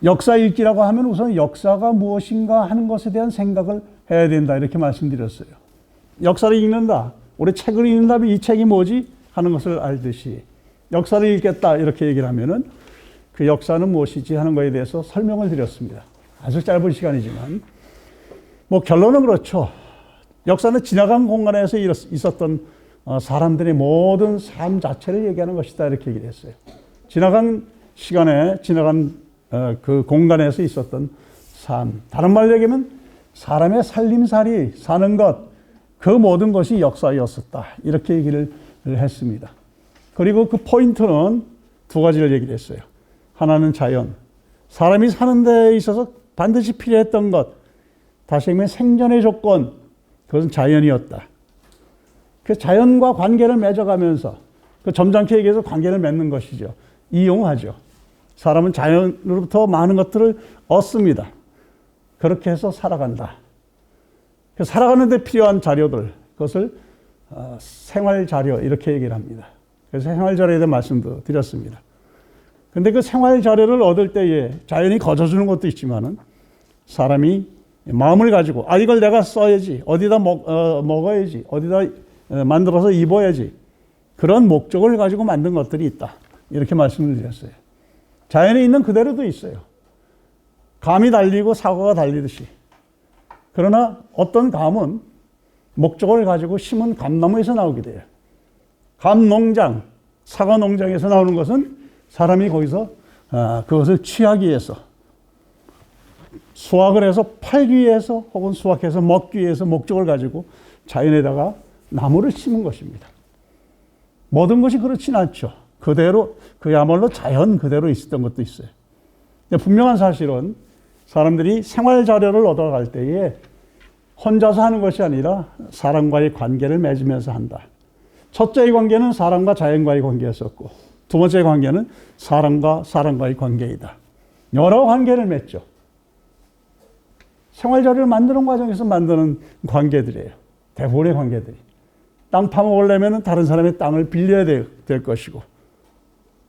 역사 읽기라고 하면 우선 역사가 무엇인가 하는 것에 대한 생각을 해야 된다 이렇게 말씀드렸어요. 역사를 읽는다, 우리 책을 읽는다면 이 책이 뭐지 하는 것을 알듯이 역사를 읽겠다 이렇게 얘기를 하면은 그 역사는 무엇이지 하는 것에 대해서 설명을 드렸습니다. 아주 짧은 시간이지만 뭐 결론은 그렇죠. 역사는 지나간 공간에서 있었던 사람들의 모든 삶 자체를 얘기하는 것이다 이렇게 얘기를 했어요. 지나간 시간에 지나간 그 공간에서 있었던 삶, 다른 말로 얘기하면 사람의 살림살이 사는 것, 그 모든 것이 역사였었다 이렇게 얘기를 했습니다. 그리고 그 포인트는 두 가지를 얘기를 했어요. 하나는 자연, 사람이 사는 데 있어서 반드시 필요했던 것, 다시 얘기하면 생존의 조건, 그것은 자연이었다. 그 자연과 관계를 맺어가면서 그 점잖게 얘기해서 관계를 맺는 것이죠. 이용하죠. 사람은 자연으로부터 많은 것들을 얻습니다. 그렇게 해서 살아간다. 살아가는 데 필요한 자료들, 그것을 생활자료 이렇게 얘기를 합니다. 그래서 생활자료에 대한 말씀도 드렸습니다. 근데 그 생활자료를 얻을 때에 자연이 거저주는 것도 있지만은 사람이 마음을 가지고 이걸 내가 써야지, 어디다 먹어야지, 어디다 만들어서 입어야지, 그런 목적을 가지고 만든 것들이 있다 이렇게 말씀을 드렸어요. 자연에 있는 그대로도 있어요. 감이 달리고 사과가 달리듯이. 그러나 어떤 감은 목적을 가지고 심은 감나무에서 나오게 돼요. 감농장, 사과 농장에서 나오는 것은 사람이 거기서 그것을 취하기 위해서, 수확을 해서 팔기 위해서 혹은 수확해서 먹기 위해서 목적을 가지고 자연에다가 나무를 심은 것입니다. 모든 것이 그렇진 않죠. 그대로 그야말로 자연 그대로 있었던 것도 있어요. 분명한 사실은 사람들이 생활 자료를 얻어갈 때에 혼자서 하는 것이 아니라 사람과의 관계를 맺으면서 한다. 첫째의 관계는 사람과 자연과의 관계였었고 두 번째 관계는 사람과 사람과의 관계이다. 여러 관계를 맺죠. 생활 자료를 만드는 과정에서 만드는 관계들이에요. 대부분의 관계들이. 땅 파먹으려면 다른 사람의 땅을 빌려야 될 것이고,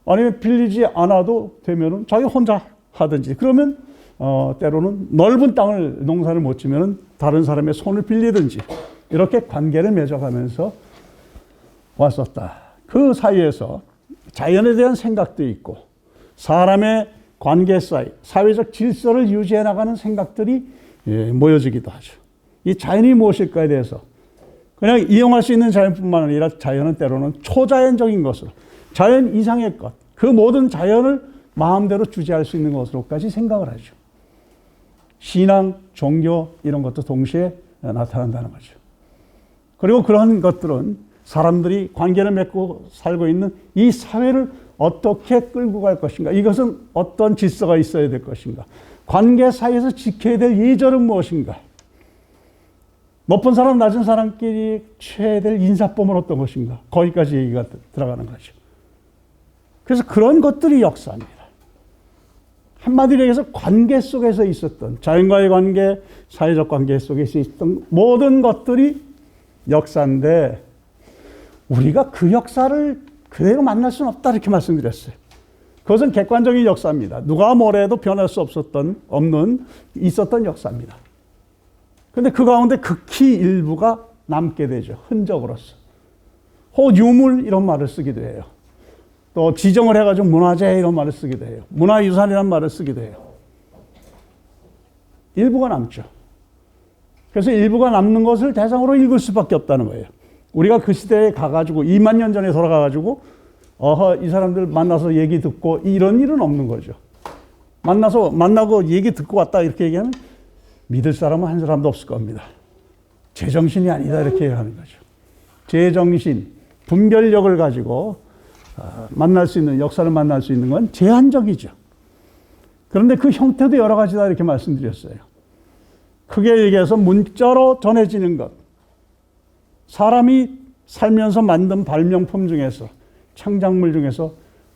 아니면 빌리지 않아도 되면은 자기 혼자 하든지, 그러면 때로는 넓은 땅을 농사를 못 지면은 다른 사람의 손을 빌리든지 이렇게 관계를 맺어가면서 왔었다. 그 사이에서 자연에 대한 생각도 있고 사람의 관계 사이, 사회적 질서를 유지해 나가는 생각들이 모여지기도 하죠. 이 자연이 무엇일까에 대해서 그냥 이용할 수 있는 자연뿐만 아니라 자연은 때로는 초자연적인 것으로, 자연 이상의 것, 그 모든 자연을 마음대로 주재할 수 있는 것으로까지 생각을 하죠. 신앙, 종교 이런 것도 동시에 나타난다는 거죠. 그리고 그런 것들은 사람들이 관계를 맺고 살고 있는 이 사회를 어떻게 끌고 갈 것인가, 이것은 어떤 질서가 있어야 될 것인가, 관계 사이에서 지켜야 될 예절은 무엇인가, 높은 사람, 낮은 사람끼리 취해야 될 인사법은 어떤 것인가, 거기까지 얘기가 들어가는 거죠. 그래서 그런 것들이 역사입니다. 한마디로 얘기해서 관계 속에서 있었던, 자연과의 관계, 사회적 관계 속에서 있었던 모든 것들이 역사인데 우리가 그 역사를 그대로 만날 수는 없다 이렇게 말씀드렸어요. 그것은 객관적인 역사입니다. 누가 뭐래도 변할 수 없는 있었던 역사입니다. 그런데 그 가운데 극히 일부가 남게 되죠. 흔적으로서. 혹은 유물 이런 말을 쓰기도 해요. 또 지정을 해가지고 문화재 이런 말을 쓰기도 해요. 문화유산이라는 말을 쓰기도 해요. 일부가 남죠. 그래서 일부가 남는 것을 대상으로 읽을 수밖에 없다는 거예요. 우리가 그 시대에 가가지고 2만 년 전에 돌아가가지고 이 사람들 만나서 얘기 듣고 이런 일은 없는 거죠. 만나고 얘기 듣고 왔다 이렇게 얘기하면 믿을 사람은 한 사람도 없을 겁니다. 제정신이 아니다 이렇게 얘기하는 거죠. 제정신, 분별력을 가지고 만날 수 있는, 역사를 만날 수 있는 건 제한적이죠. 그런데 그 형태도 여러 가지다 이렇게 말씀드렸어요. 크게 얘기해서 문자로 전해지는 것, 사람이 살면서 만든 발명품 중에서, 창작물 중에서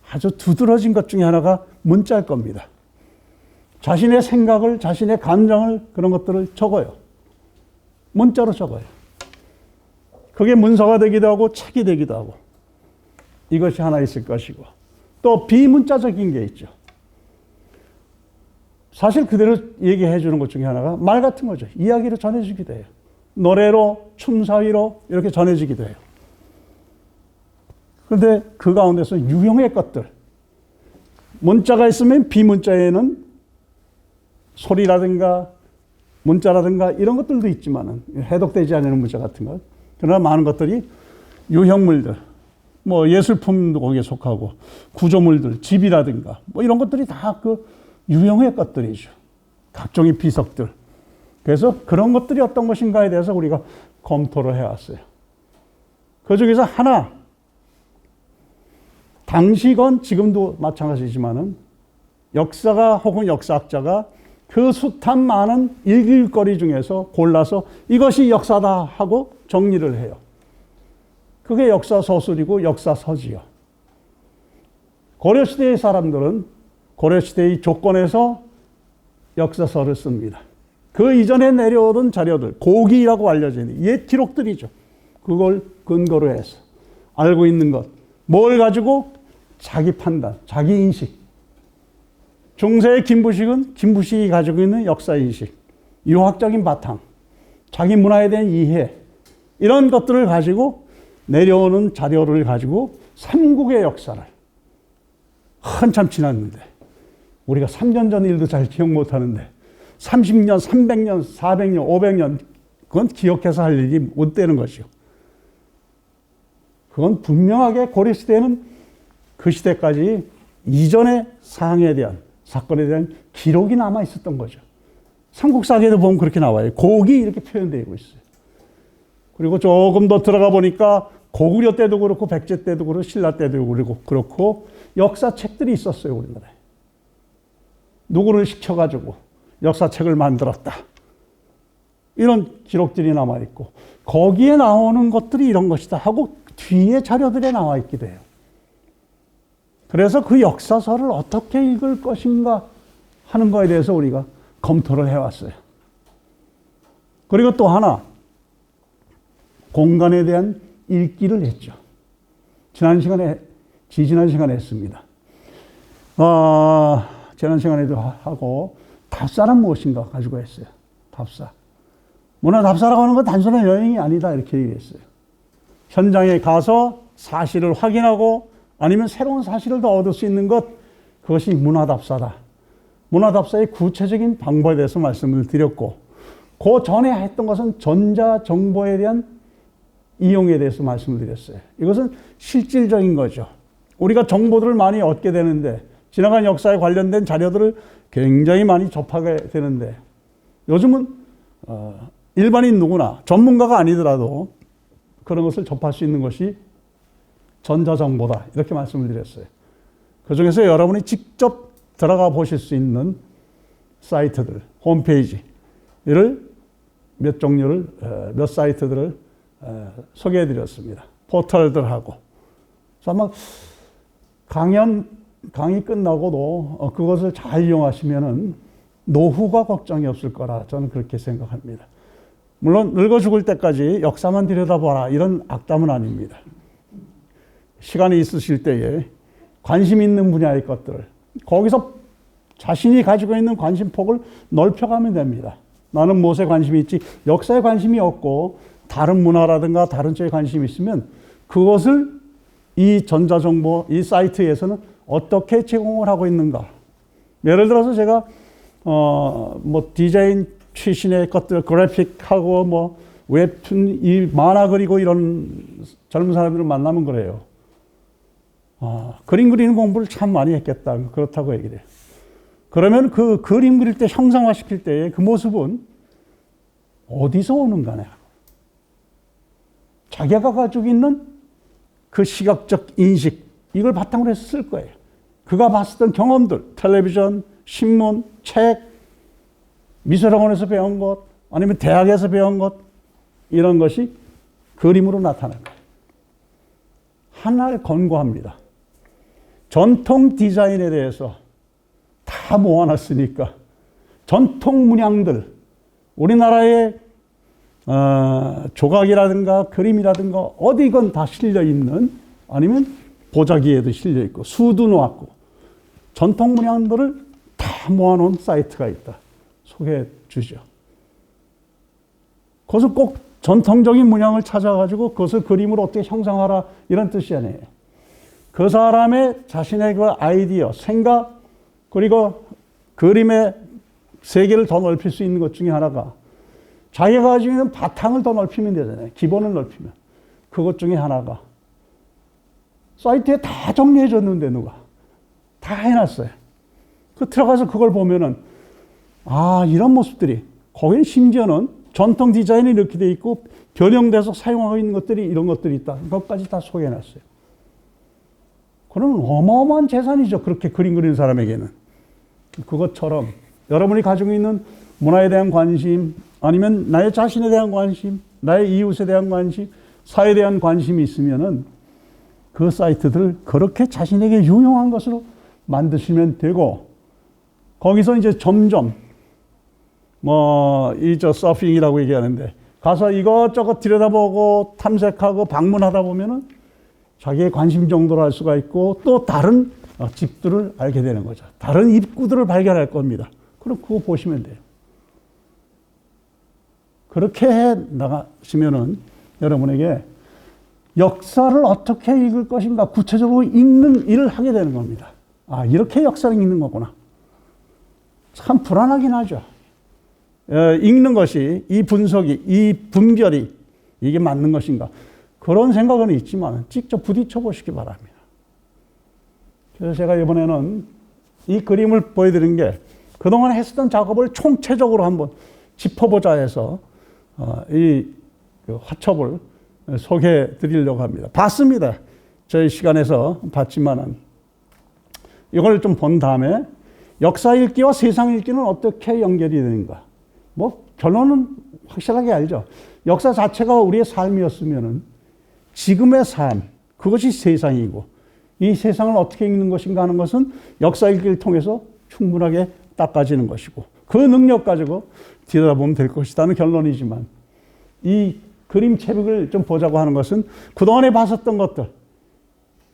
아주 두드러진 것 중에 하나가 문자일 겁니다. 자신의 생각을, 자신의 감정을, 그런 것들을 적어요. 문자로 적어요. 그게 문서가 되기도 하고 책이 되기도 하고, 이것이 하나 있을 것이고, 또 비문자적인 게 있죠. 사실 그대로 얘기해 주는 것 중에 하나가 말 같은 거죠. 이야기로 전해주기도 해요. 노래로, 춤사위로 이렇게 전해지기도 해요. 그런데 그 가운데서 유형의 것들, 문자가 있으면 비문자에는 소리라든가 문자라든가 이런 것들도 있지만은 해독되지 않는 문자 같은 것. 그러나 많은 것들이 유형물들, 뭐 예술품도 거기에 속하고 구조물들, 집이라든가 뭐 이런 것들이 다 그 유형의 것들이죠. 각종의 비석들. 그래서 그런 것들이 어떤 것인가에 대해서 우리가 검토를 해왔어요. 그 중에서 하나, 당시건 지금도 마찬가지지만은 역사가 혹은 역사학자가 그 숱한 많은 읽을거리 중에서 골라서 이것이 역사다 하고 정리를 해요. 그게 역사서술이고 역사서지요. 고려시대의 사람들은 고려시대의 조건에서 역사서를 씁니다. 그 이전에 내려오던 자료들, 고기라고 알려진 옛 기록들이죠. 그걸 근거로 해서 알고 있는 것, 뭘 가지고 자기 판단, 자기 인식. 중세의 김부식은 김부식이 가지고 있는 역사인식, 유학적인 바탕, 자기 문화에 대한 이해, 이런 것들을 가지고 내려오는 자료를 가지고 삼국의 역사를 한참 지났는데 우리가 3년 전 일도 잘 기억 못하는데 30년, 300년, 400년, 500년 그건 기억해서 할 일이 못 되는 것이요. 그건 분명하게 고려시대에는 그 시대까지 이전의 사항에 대한 사건에 대한 기록이 남아 있었던 거죠. 삼국사기에도 보면 그렇게 나와요. 고기 이렇게 표현되고 있어요. 그리고 조금 더 들어가 보니까 고구려 때도 그렇고 백제 때도 그렇고 신라 때도 그렇고 역사책들이 있었어요. 우리나라에. 누구를 시켜가지고 역사책을 만들었다. 이런 기록들이 남아있고 거기에 나오는 것들이 이런 것이다 하고 뒤에 자료들에 나와 있기도 해요. 그래서 그 역사서를 어떻게 읽을 것인가 하는 거에 대해서 우리가 검토를 해왔어요. 그리고 또 하나, 공간에 대한 읽기를 했죠. 지난 시간에 했습니다. 지난 시간에도 하고 답사란 무엇인가 가지고 했어요. 답사. 문화 답사라고 하는 건 단순한 여행이 아니다 이렇게 얘기했어요. 현장에 가서 사실을 확인하고 아니면 새로운 사실을 더 얻을 수 있는 것, 그것이 문화답사다. 문화답사의 구체적인 방법에 대해서 말씀을 드렸고, 그 전에 했던 것은 전자정보에 대한 이용에 대해서 말씀을 드렸어요. 이것은 실질적인 거죠. 우리가 정보들을 많이 얻게 되는데, 지나간 역사에 관련된 자료들을 굉장히 많이 접하게 되는데, 요즘은 일반인 누구나 전문가가 아니더라도 그런 것을 접할 수 있는 것이 전자정보다 이렇게 말씀을 드렸어요. 그 중에서 여러분이 직접 들어가 보실 수 있는 사이트들, 홈페이지를 몇 종류를, 몇 사이트들을 소개해 드렸습니다. 포털들하고. 아마 강의 끝나고도 그것을 잘 이용하시면은 노후가 걱정이 없을 거라 저는 그렇게 생각합니다. 물론 늙어 죽을 때까지 역사만 들여다보라 이런 악담은 아닙니다. 시간이 있으실 때에 관심 있는 분야의 것들을 거기서 자신이 가지고 있는 관심폭을 넓혀가면 됩니다. 나는 무엇에 관심이 있지? 역사에 관심이 없고 다른 문화라든가 다른 쪽에 관심이 있으면 그것을 이 전자정보, 이 사이트에서는 어떻게 제공을 하고 있는가. 예를 들어서 제가 뭐 디자인 출신의 것들, 그래픽하고 뭐 웹툰, 이 만화 그리고 이런 젊은 사람들을 만나면 그래요. 그림 그리는 공부를 참 많이 했겠다. 그렇다고 얘기를 해요. 그러면 그 그림 그릴 때 형상화시킬 때의 그 모습은 어디서 오는가네. 자기가 가지고 있는 그 시각적 인식, 이걸 바탕으로 해서 쓸 거예요. 그가 봤었던 경험들, 텔레비전, 신문, 책, 미술학원에서 배운 것, 아니면 대학에서 배운 것, 이런 것이 그림으로 나타나는 거예요. 하나를 권고합니다. 전통 디자인에 대해서 다 모아놨으니까 전통 문양들, 우리나라의 조각이라든가 그림이라든가 어디건 다 실려있는, 아니면 보자기에도 실려있고 수도 놓았고 전통 문양들을 다 모아놓은 사이트가 있다. 소개해 주죠. 그것을 꼭 전통적인 문양을 찾아가지고 그것을 그림으로 어떻게 형상화하라 이런 뜻이 아니에요. 그 사람의 자신의 그 아이디어, 생각, 그리고 그림의 세계를 더 넓힐 수 있는 것 중에 하나가 자기가 가지고 있는 바탕을 더 넓히면 되잖아요. 기본을 넓히면. 그것 중에 하나가 사이트에 다 정리해 줬는데 누가 다 해놨어요. 그 들어가서 그걸 보면은 아 이런 모습들이 거기는 심지어는 전통 디자인이 이렇게 돼 있고 변형돼서 사용하고 있는 것들이 이런 것들이 있다. 그것까지 다 소개해놨어요. 그러면 어마어마한 재산이죠. 그렇게 그림 그리는 사람에게는. 그것처럼 여러분이 가지고 있는 문화에 대한 관심 아니면 나의 자신에 대한 관심, 나의 이웃에 대한 관심, 사회에 대한 관심이 있으면은 그 사이트들을 그렇게 자신에게 유용한 것으로 만드시면 되고 거기서 이제 점점 서핑이라고 얘기하는데 가서 이것저것 들여다보고 탐색하고 방문하다 보면은 자기의 관심 정도를 알 수가 있고 또 다른 집들을 알게 되는 거죠. 다른 입구들을 발견할 겁니다. 그럼 그거 보시면 돼요. 그렇게 해 나가시면은 여러분에게 역사를 어떻게 읽을 것인가 구체적으로 읽는 일을 하게 되는 겁니다. 아, 이렇게 역사를 읽는 거구나. 참 불안하긴 하죠. 읽는 것이 이 분석이, 이 분별이 이게 맞는 것인가. 그런 생각은 있지만 직접 부딪혀 보시기 바랍니다. 그래서 제가 이번에는 이 그림을 보여드린 게 그동안 했었던 작업을 총체적으로 한번 짚어보자 해서 이 화첩을 소개해 드리려고 합니다. 봤습니다. 저희 시간에서 봤지만은 이걸 좀 본 다음에 역사 읽기와 세상 읽기는 어떻게 연결이 되는가. 결론은 확실하게 알죠. 역사 자체가 우리의 삶이었으면은 지금의 삶, 그것이 세상이고 이 세상을 어떻게 읽는 것인가 하는 것은 역사 읽기를 통해서 충분하게 닦아지는 것이고 그 능력 가지고 뒤돌아보면 될 것이라는 결론이지만 이 그림책을 좀 보자고 하는 것은 그동안에 봤었던 것들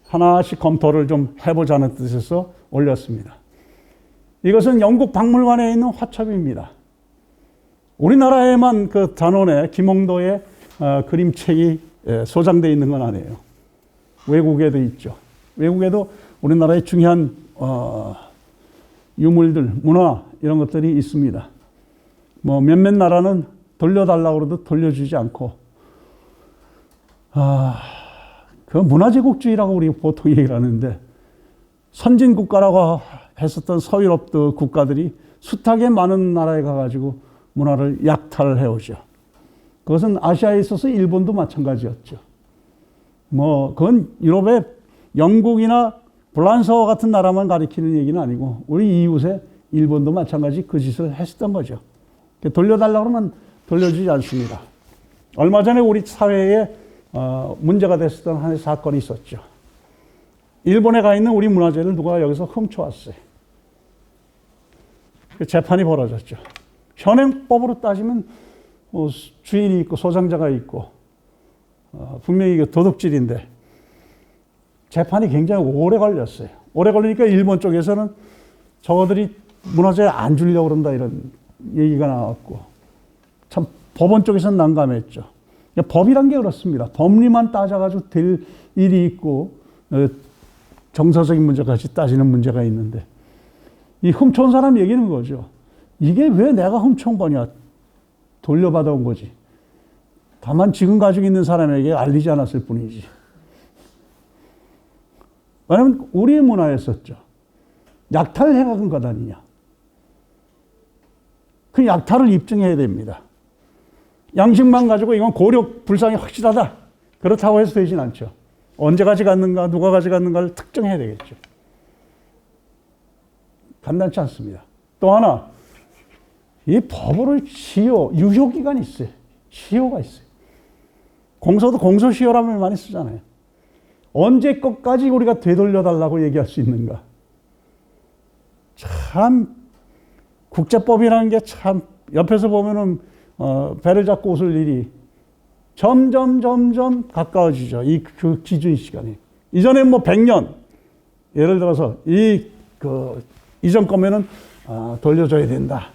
하나씩 검토를 좀 해보자는 뜻에서 올렸습니다. 이것은 영국 박물관에 있는 화첩입니다. 우리나라에만 그 단원에 김홍도의 그림책이 소장되어 있는 건 아니에요. 외국에도 있죠. 외국에도 우리나라의 중요한 유물들, 문화 이런 것들이 있습니다. 몇몇 나라는 돌려달라고 그래도 돌려주지 않고 그 문화제국주의라고 우리 보통 얘기를 하는데 선진국가라고 했었던 서유럽 국가들이 숱하게 많은 나라에 가가지고 문화를 약탈을 해오죠. 그것은 아시아에 있어서 일본도 마찬가지였죠. 그건 유럽의 영국이나 프랑스와 같은 나라만 가리키는 얘기는 아니고 우리 이웃의 일본도 마찬가지 그 짓을 했었던 거죠. 돌려달라고 하면 돌려주지 않습니다. 얼마 전에 우리 사회에 문제가 됐었던 하나의 사건이 있었죠. 일본에 가 있는 우리 문화재를 누가 여기서 훔쳐왔어요. 재판이 벌어졌죠. 현행법으로 따지면 주인이 있고 소장자가 있고 분명히 도둑질인데 재판이 굉장히 오래 걸렸어요. 오래 걸리니까 일본 쪽에서는 저거들이 문화재를 안 주려고 그런다 이런 얘기가 나왔고 참 법원 쪽에서는 난감했죠. 법이란 게 그렇습니다. 법리만 따져가지고 될 일이 있고 정서적인 문제까지 따지는 문제가 있는데 이 훔쳐온 사람 얘기는 거죠. 이게 왜 내가 훔쳐온 거냐. 돌려받아 온 거지. 다만 지금 가지고 있는 사람에게 알리지 않았을 뿐이지. 왜냐하면 우리의 문화였었죠. 약탈을 해간 것 아니냐. 그 약탈을 입증해야 됩니다. 양식만 가지고 이건 고력 불상이 확실하다. 그렇다고 해서 되진 않죠. 언제 가져갔는가, 누가 가져갔는가를 특정해야 되겠죠. 간단치 않습니다. 또 하나, 이 법으로 유효기간이 있어요. 시효가 있어요. 공소도 공소시효라는 많이 쓰잖아요. 언제 것까지 우리가 되돌려달라고 얘기할 수 있는가. 참, 국제법이라는 게 참, 옆에서 보면은, 배를 잡고 웃을 일이 점점 가까워지죠. 그 기준 시간이. 이전에 100년, 예를 들어서 이전 거면은 돌려줘야 된다.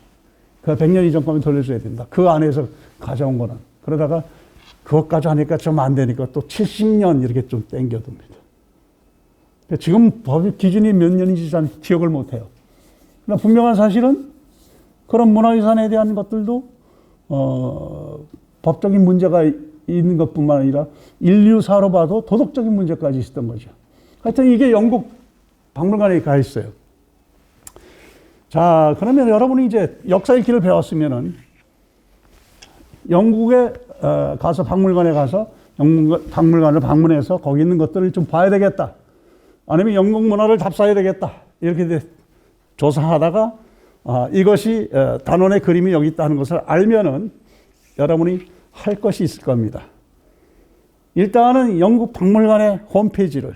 그 100년 이전 거면 돌려줘야 된다. 그 안에서 가져온 거는. 그러다가 그것까지 하니까 좀 안 되니까 또 70년 이렇게 좀 땡겨둡니다. 지금 법 기준이 몇 년인지 잘 기억을 못 해요. 그러나 분명한 사실은 그런 문화유산에 대한 것들도 법적인 문제가 있는 것뿐만 아니라 인류사로 봐도 도덕적인 문제까지 있었던 거죠. 하여튼 이게 영국 박물관에 가 있어요. 자, 그러면 여러분이 이제 역사의 길을 배웠으면은 영국에 가서 박물관에 가서 영국 박물관을 방문해서 거기 있는 것들을 좀 봐야 되겠다. 아니면 영국 문화를 답사해야 되겠다. 이렇게 조사하다가 이것이 단원의 그림이 여기 있다는 것을 알면은 여러분이 할 것이 있을 겁니다. 일단은 영국 박물관의 홈페이지를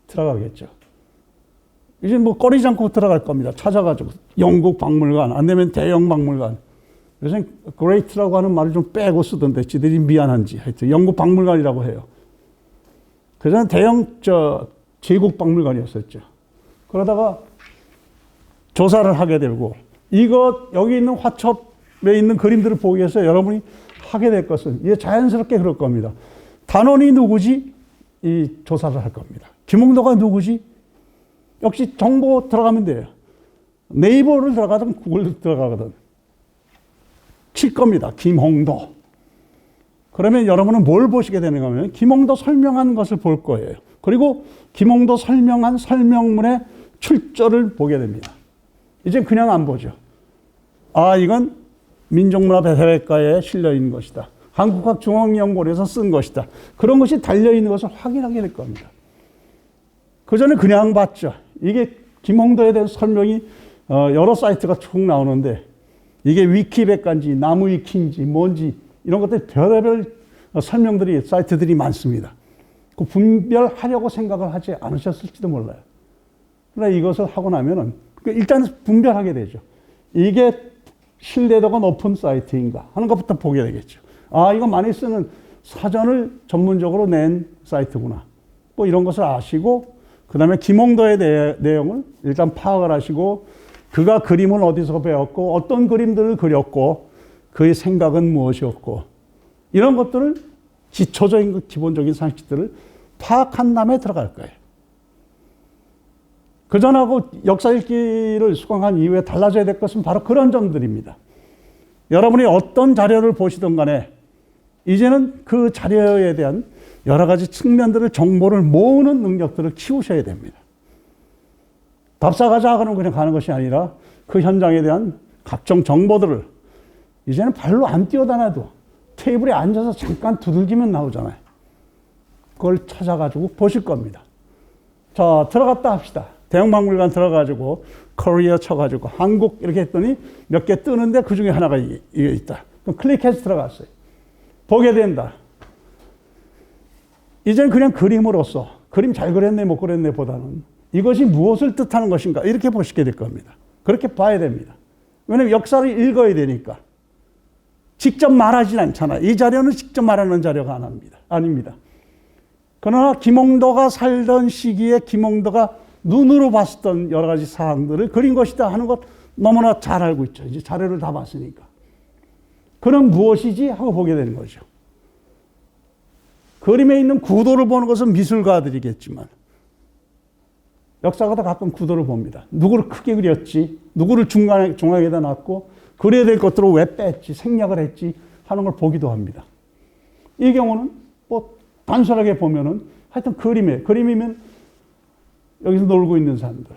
들어가겠죠. 이제 뭐 꺼리지 않고 들어갈 겁니다. 찾아가지고 영국 박물관, 안 되면 대형 박물관. 요새 great라고 하는 말을 좀 빼고 쓰던데 지들이 미안한지 하여튼 영국 박물관이라고 해요. 그전에 대형 제국 박물관이었었죠. 그러다가 조사를 하게 되고 여기 있는 화첩에 있는 그림들을 보기 위해서 여러분이 하게 될 것은 이제 자연스럽게 그럴 겁니다. 단원이 누구지? 이 조사를 할 겁니다. 김홍도가 누구지? 역시 정보 들어가면 돼요. 네이버를 들어가든 구글을 들어가거든 칠 겁니다. 김홍도. 그러면 여러분은 뭘 보시게 되는가 하면 김홍도 설명한 것을 볼 거예요. 그리고 김홍도 설명한 설명문의 출처를 보게 됩니다. 이제 그냥 안 보죠. 이건 민족문화대회과에 실려있는 것이다. 한국학중앙연구원에서 쓴 것이다. 그런 것이 달려있는 것을 확인하게 될 겁니다. 그 전에 그냥 봤죠. 이게 김홍도에 대한 설명이 여러 사이트가 쭉 나오는데 이게 위키백과인지 나무위키인지 뭔지 이런 것들 별의별 설명들이 사이트들이 많습니다. 그 분별하려고 생각을 하지 않으셨을지도 몰라요. 그러나 이것을 하고 나면은 일단 분별하게 되죠. 이게 신뢰도가 높은 사이트인가 하는 것부터 보게 되겠죠. 이거 많이 쓰는 사전을 전문적으로 낸 사이트구나. 뭐 이런 것을 아시고 그 다음에 김홍도의 내용을 일단 파악을 하시고 그가 그림을 어디서 배웠고 어떤 그림들을 그렸고 그의 생각은 무엇이었고 이런 것들을 기초적인 기본적인 상식들을 파악한 다음에 들어갈 거예요. 그전하고 역사 읽기를 수강한 이후에 달라져야 될 것은 바로 그런 점들입니다. 여러분이 어떤 자료를 보시든 간에 이제는 그 자료에 대한 여러 가지 측면들을 정보를 모으는 능력들을 키우셔야 됩니다. 답사가자 그러면 그냥 가는 것이 아니라 그 현장에 대한 각종 정보들을 이제는 발로 안 뛰어다녀도 테이블에 앉아서 잠깐 두들기면 나오잖아요. 그걸 찾아가지고 보실 겁니다. 자, 들어갔다 합시다. 대형박물관 들어가지고 코리아 쳐가지고 한국 이렇게 했더니 몇 개 뜨는데 그 중에 하나가 이게 있다. 그럼 클릭해서 들어갔어요. 보게 된다. 이제는 그냥 그림으로서 그림 잘 그렸네 못 그렸네 보다는 이것이 무엇을 뜻하는 것인가 이렇게 보시게 될 겁니다. 그렇게 봐야 됩니다. 왜냐하면 역사를 읽어야 되니까. 직접 말하진 않잖아요. 이 자료는 직접 말하는 자료가 아닙니다. 그러나 김홍도가 살던 시기에 김홍도가 눈으로 봤었던 여러 가지 사항들을 그린 것이다 하는 것 너무나 잘 알고 있죠. 이제 자료를 다 봤으니까. 그럼 무엇이지? 하고 보게 되는 거죠. 그림에 있는 구도를 보는 것은 미술가들이겠지만 역사가도 가끔 구도를 봅니다. 누구를 크게 그렸지, 누구를 중앙에다 놨고 그려야 될 것들을 왜 뺐지, 생략을 했지 하는 걸 보기도 합니다. 이 경우는 뭐 단순하게 보면은 하여튼 그림이면 여기서 놀고 있는 사람들,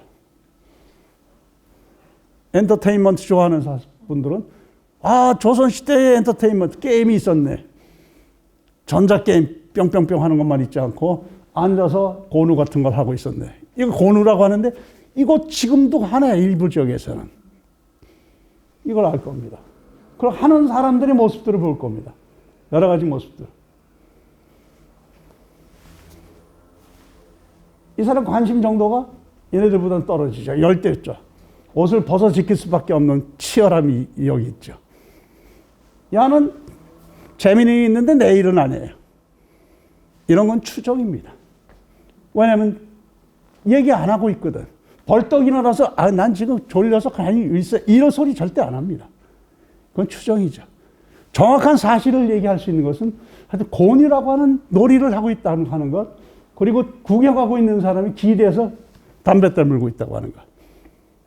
엔터테인먼트 좋아하는 분들은 조선시대에 엔터테인먼트 게임이 있었네. 전자게임 뿅뿅뿅 하는 것만 있지 않고 앉아서 고누 같은 걸 하고 있었네. 이거 고누라고 하는데 이거 지금도 하네. 일부 지역에서는. 이걸 알 겁니다. 그럼 하는 사람들의 모습들을 볼 겁니다. 여러 가지 모습들. 이 사람 관심 정도가 얘네들보다는 떨어지죠. 열대죠. 옷을 벗어 지킬 수밖에 없는 치열함이 여기 있죠. 야는 재미는 있는데 내 일은 안 해요. 이런 건 추정입니다. 왜냐하면 얘기 안 하고 있거든. 벌떡 일어나서 난 지금 졸려서 가만히 있어. 이런 소리 절대 안 합니다. 그건 추정이죠. 정확한 사실을 얘기할 수 있는 것은 하여튼 곤이라고 하는 놀이를 하고 있다는 하는 것, 그리고 구경하고 있는 사람이 기대서 담뱃대 물고 있다고 하는 것.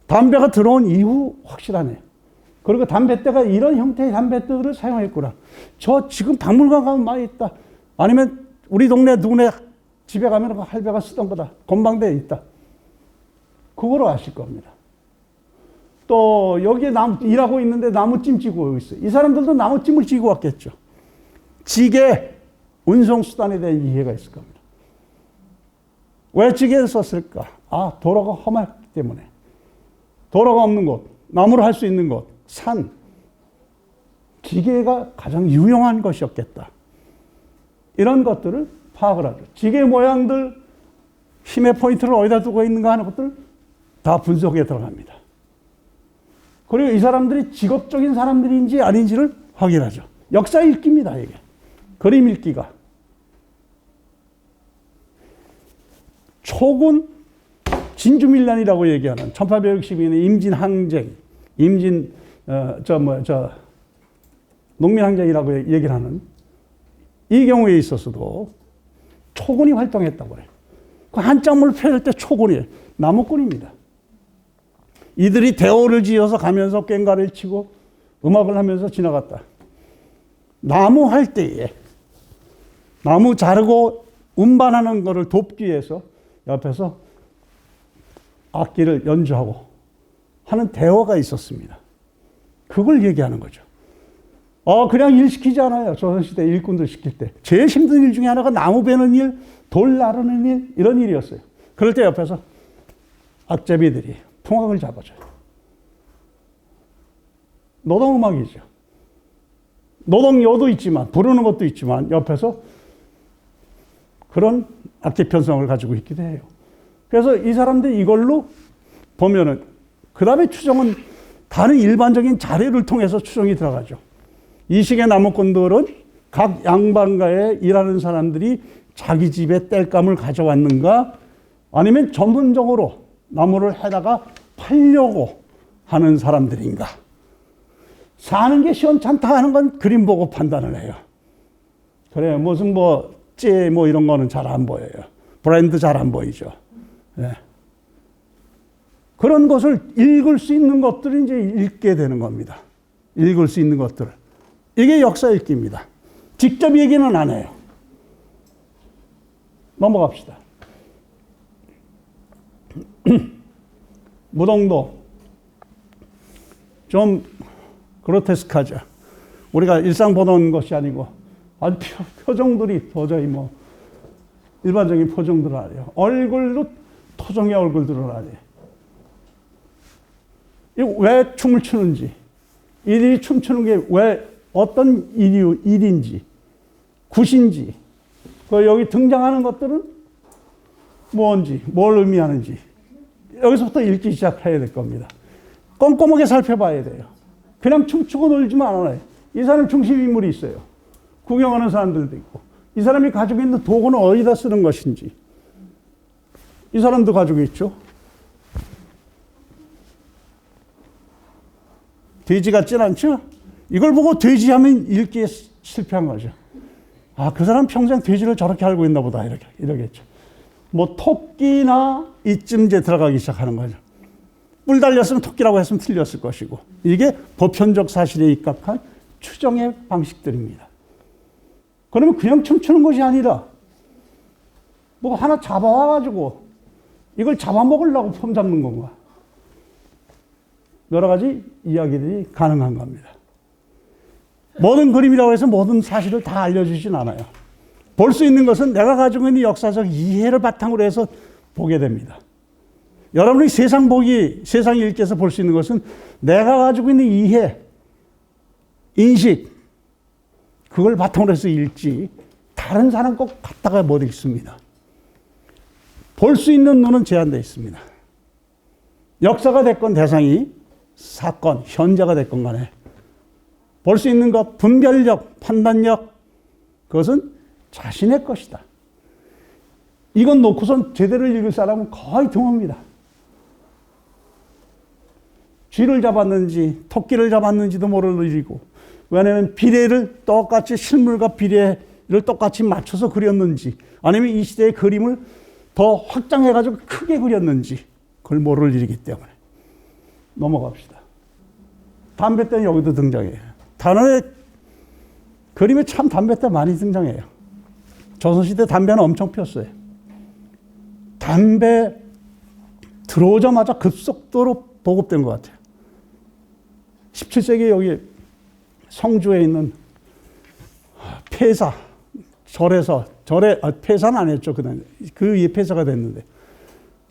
담배가 들어온 이후 확실하네요. 그리고 담뱃대가 이런 형태의 담뱃대들을 사용했구나. 저 지금 박물관 가면 많이 있다. 아니면 우리 동네 누구네 집에 가면 할배가 쓰던 거다. 건방대에 있다. 그거로 아실 겁니다. 또 여기에 일하고 있는데 나무찜 찌고 있어요. 이 사람들도 나무찜을 찌고 왔겠죠. 지게, 운송수단에 대한 이해가 있을 겁니다. 왜 지게를 썼을까? 도로가 험하기 때문에. 도로가 없는 곳, 나무를 할 수 있는 곳, 산. 지게가 가장 유용한 것이었겠다. 이런 것들을 파악을 하죠. 지게 모양들, 힘의 포인트를 어디다 두고 있는가 하는 것들 다 분석에 들어갑니다. 그리고 이 사람들이 직업적인 사람들인지 아닌지를 확인하죠. 역사 읽기입니다, 이게. 그림 읽기가. 초군 진주밀란이라고 얘기하는 1862년에 임진항쟁, 농민항쟁이라고 얘기를 하는 이 경우에 있어서도 초군이 활동했다고 해요. 그 한자문을 펴낼 때 초군이에요. 나무꾼입니다. 이들이 대오를 지어서 가면서 꽹과를 치고 음악을 하면서 지나갔다. 나무 할 때에 나무 자르고 운반하는 것을 돕기 위해서 옆에서 악기를 연주하고 하는 대화가 있었습니다. 그걸 얘기하는 거죠. 그냥 일 시키지 않아요. 조선시대 일꾼들 시킬 때. 제일 힘든 일 중에 하나가 나무 베는 일, 돌 나르는 일, 이런 일이었어요. 그럴 때 옆에서 악제비들이 풍악을 잡아줘요. 노동음악이죠. 노동요도 있지만, 부르는 것도 있지만, 옆에서 그런 악기 편성을 가지고 있기도 해요. 그래서 이 사람들이 이걸로 보면은, 그 다음에 추정은 다른 일반적인 자료를 통해서 추정이 들어가죠. 이 시기의 나무꾼들은 각 양반가에 일하는 사람들이 자기 집에 땔감을 가져왔는가, 아니면 전문적으로 나무를 해다가 팔려고 하는 사람들인가. 사는 게 시원찮다 하는 건 그림 보고 판단을 해요. 그래요. 무슨 이런 거는 잘 안 보여요. 브랜드 잘 안 보이죠. 네. 그런 것을 읽을 수 있는 것들을 이제 읽게 되는 겁니다. 읽을 수 있는 것들을. 이게 역사 읽기입니다. 직접 얘기는 안 해요. 넘어갑시다. 무동도 좀 그로테스크하죠. 우리가 일상 보는 것이 아니고 아주 표정들이 도저히 일반적인 표정들을 하래요. 얼굴도 토종의 얼굴들을 하래요. 왜 춤을 추는지, 이들이 춤추는 게 왜 어떤 일인지, 굿인지, 여기 등장하는 것들은 뭔지, 뭘 의미하는지 여기서부터 읽기 시작해야 될 겁니다. 꼼꼼하게 살펴봐야 돼요. 그냥 춤추고 놀지만 않아요. 이 사람 중심 인물이 있어요. 구경하는 사람들도 있고, 이 사람이 가지고 있는 도구는 어디다 쓰는 것인지 이 사람도 가지고 있죠. 돼지 같진 않죠? 이걸 보고 돼지 하면 읽기에 실패한 거죠. 그 사람 평생 돼지를 저렇게 알고 있나 보다, 이러겠죠. 토끼나 이쯤 이제 들어가기 시작하는 거죠. 뿔 달렸으면 토끼라고 했으면 틀렸을 것이고, 이게 보편적 사실에 입각한 추정의 방식들입니다. 그러면 그냥 춤추는 것이 아니라 하나 잡아와가지고 이걸 잡아먹으려고 폼 잡는 건가? 여러 가지 이야기들이 가능한 겁니다. 모든 그림이라고 해서 모든 사실을 다 알려주진 않아요. 볼 수 있는 것은 내가 가지고 있는 역사적 이해를 바탕으로 해서 보게 됩니다. 여러분이 세상 읽기에서 볼 수 있는 것은 내가 가지고 있는 이해, 인식, 그걸 바탕으로 해서 읽지, 다른 사람 꼭 갖다가 못 읽습니다. 볼 수 있는 눈은 제한되어 있습니다. 역사가 됐건 대상이 사건, 현재가 됐건 간에 볼 수 있는 것, 분별력, 판단력, 그것은 자신의 것이다. 이건 놓고선 제대로 읽을 사람은 거의 드뭅니다. 쥐를 잡았는지 토끼를 잡았는지도 모를 일이고, 왜냐하면 비례를 똑같이 실물과 비례를 똑같이 맞춰서 그렸는지 아니면 이 시대의 그림을 더 확장해가지고 크게 그렸는지 그걸 모를 일이기 때문에 넘어갑시다. 담배 때는 여기도 등장해요. 단원의 그림에 참 담배 때 많이 등장해요. 조선시대 담배는 엄청 피웠어요. 담배 들어오자마자 급속도로 보급된 것 같아요. 17세기에 여기 성주에 있는 폐사, 폐사는 안 했죠. 그 위에 폐사가 됐는데,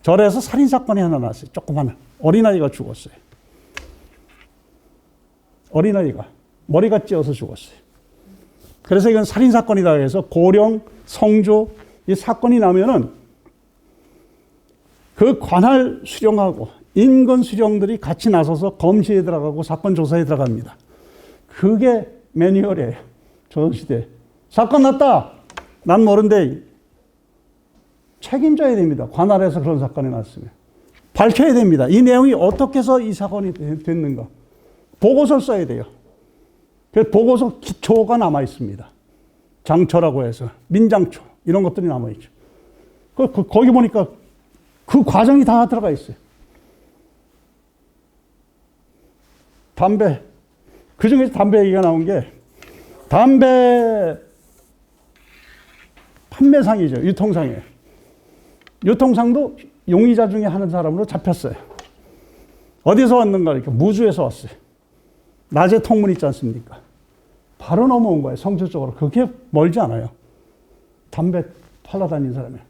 절에서 살인사건이 하나 났어요. 조그마한 어린아이가 죽었어요. 어린아이가 머리가 찧어서 죽었어요. 그래서 이건 살인사건이다 해서 고령, 성주, 이 사건이 나면은 그 관할 수령하고 인근 수령들이 같이 나서서 검시에 들어가고 사건 조사에 들어갑니다. 그게 매뉴얼이에요. 조선시대. 사건 났다. 난 모른데 책임져야 됩니다. 관할에서 그런 사건이 났으면. 밝혀야 됩니다. 이 내용이 어떻게 해서 이 사건이 됐는가. 보고서를 써야 돼요. 그 보고서 기초가 남아 있습니다. 장초라고 해서 민장초 이런 것들이 남아 있죠. 거기 보니까 그 과정이 다 들어가 있어요. 담배, 그 중에서 담배 얘기가 나온 게 담배 판매상이죠. 유통상이에요. 유통상도 용의자 중에 한 사람으로 잡혔어요. 어디서 왔는가? 이렇게 무주에서 왔어요. 낮에 통문 있지 않습니까? 바로 넘어온 거예요. 성주 쪽으로. 그게 멀지 않아요. 담배 팔러 다니는 사람이에요.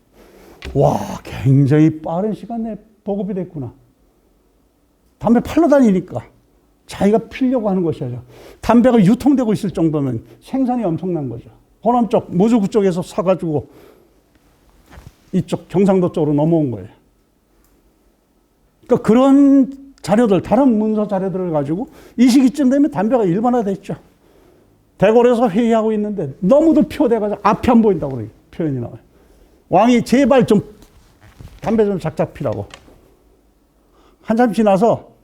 와, 굉장히 빠른 시간 내에 보급이 됐구나. 담배 팔러 다니니까 자기가 피려고 하는 것이죠. 담배가 유통되고 있을 정도면 생산이 엄청난 거죠. 호남 쪽, 무주 그쪽에서 사가지고 이쪽 경상도 쪽으로 넘어온 거예요. 그러니까 그런 자료들, 다른 문서 자료들을 가지고 이 시기쯤 되면 담배가 일반화됐죠. 대궐에서 회의하고 있는데 너무도 표대가지고 앞이 안 보인다고 그래요. 표현이 나와요. 왕이 제발 좀 담배 좀 작작 피라고. 한참 지나서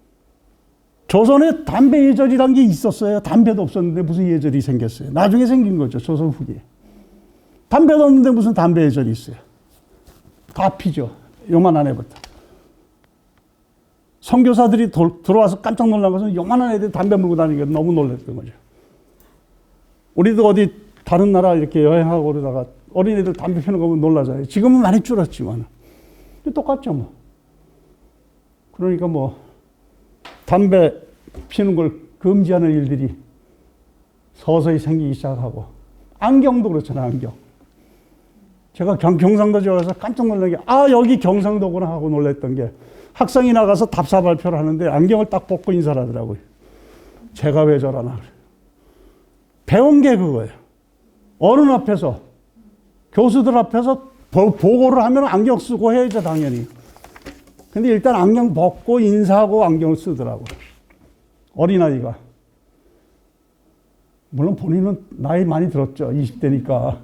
조선에 담배 예절이란 게 있었어요. 담배도 없었는데 무슨 예절이 생겼어요. 나중에 생긴 거죠. 조선 후기에. 담배도 없는데 무슨 담배 예절이 있어요. 다 피죠. 요만한 애부터. 선교사들이 들어와서 깜짝 놀란 것은 요만한 애들이 담배 물고 다니니까 너무 놀랐던 거죠. 우리도 어디 다른 나라 이렇게 여행하고 그러다가 어린애들 담배 피우는 거 보면 놀라잖아요. 지금은 많이 줄었지만. 똑같죠, 뭐. 그러니까 뭐, 담배 피우는 걸 금지하는 일들이 서서히 생기기 시작하고, 안경도 그렇잖아요, 안경. 제가 경상도 지역에 가서 깜짝 놀란 게, 아, 여기 경상도구나 하고 놀랐던 게, 학생이 나가서 답사 발표를 하는데 안경을 딱 벗고 인사를 하더라고요. 제가 왜 저러나. 배운 게 그거예요. 어른 앞에서, 교수들 앞에서 보고를 하면 안경 쓰고 해야죠, 당연히. 근데 일단 안경 벗고 인사하고 안경을 쓰더라고요. 어린아이가. 물론 본인은 나이 많이 들었죠. 20대니까.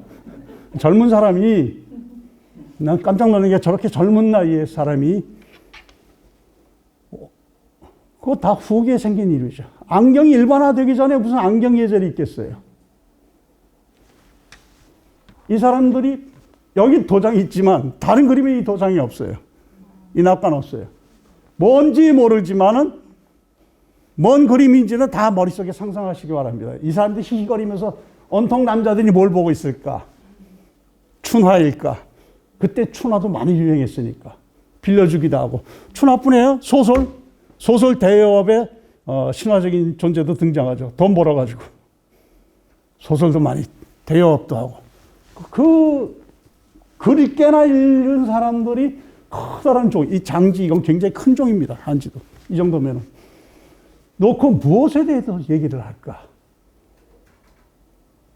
젊은 사람이, 난 깜짝 놀란 게 저렇게 젊은 나이에 사람이, 그거 다 후기에 생긴 일이죠. 안경이 일반화되기 전에 무슨 안경 예절이 있겠어요. 이 사람들이 여기 도장이 있지만 다른 그림에 이 도장이 없어요. 이 납관 없어요. 뭔지 모르지만은 뭔 그림인지는 다 머릿속에 상상하시기 바랍니다. 이 사람들이 히히거리면서 온통 남자들이 뭘 보고 있을까? 춘화일까? 그때 춘화도 많이 유행했으니까 빌려주기도 하고. 춘화뿐이에요. 소설 대여업에 신화적인 존재도 등장하죠. 돈 벌어가지고. 소설도 많이 대여업도 하고. 글 꽤나 읽은 사람들이 커다란 종, 이 장지, 이건 굉장히 큰 종입니다. 한지도. 이 정도면은. 놓고 무엇에 대해서 얘기를 할까?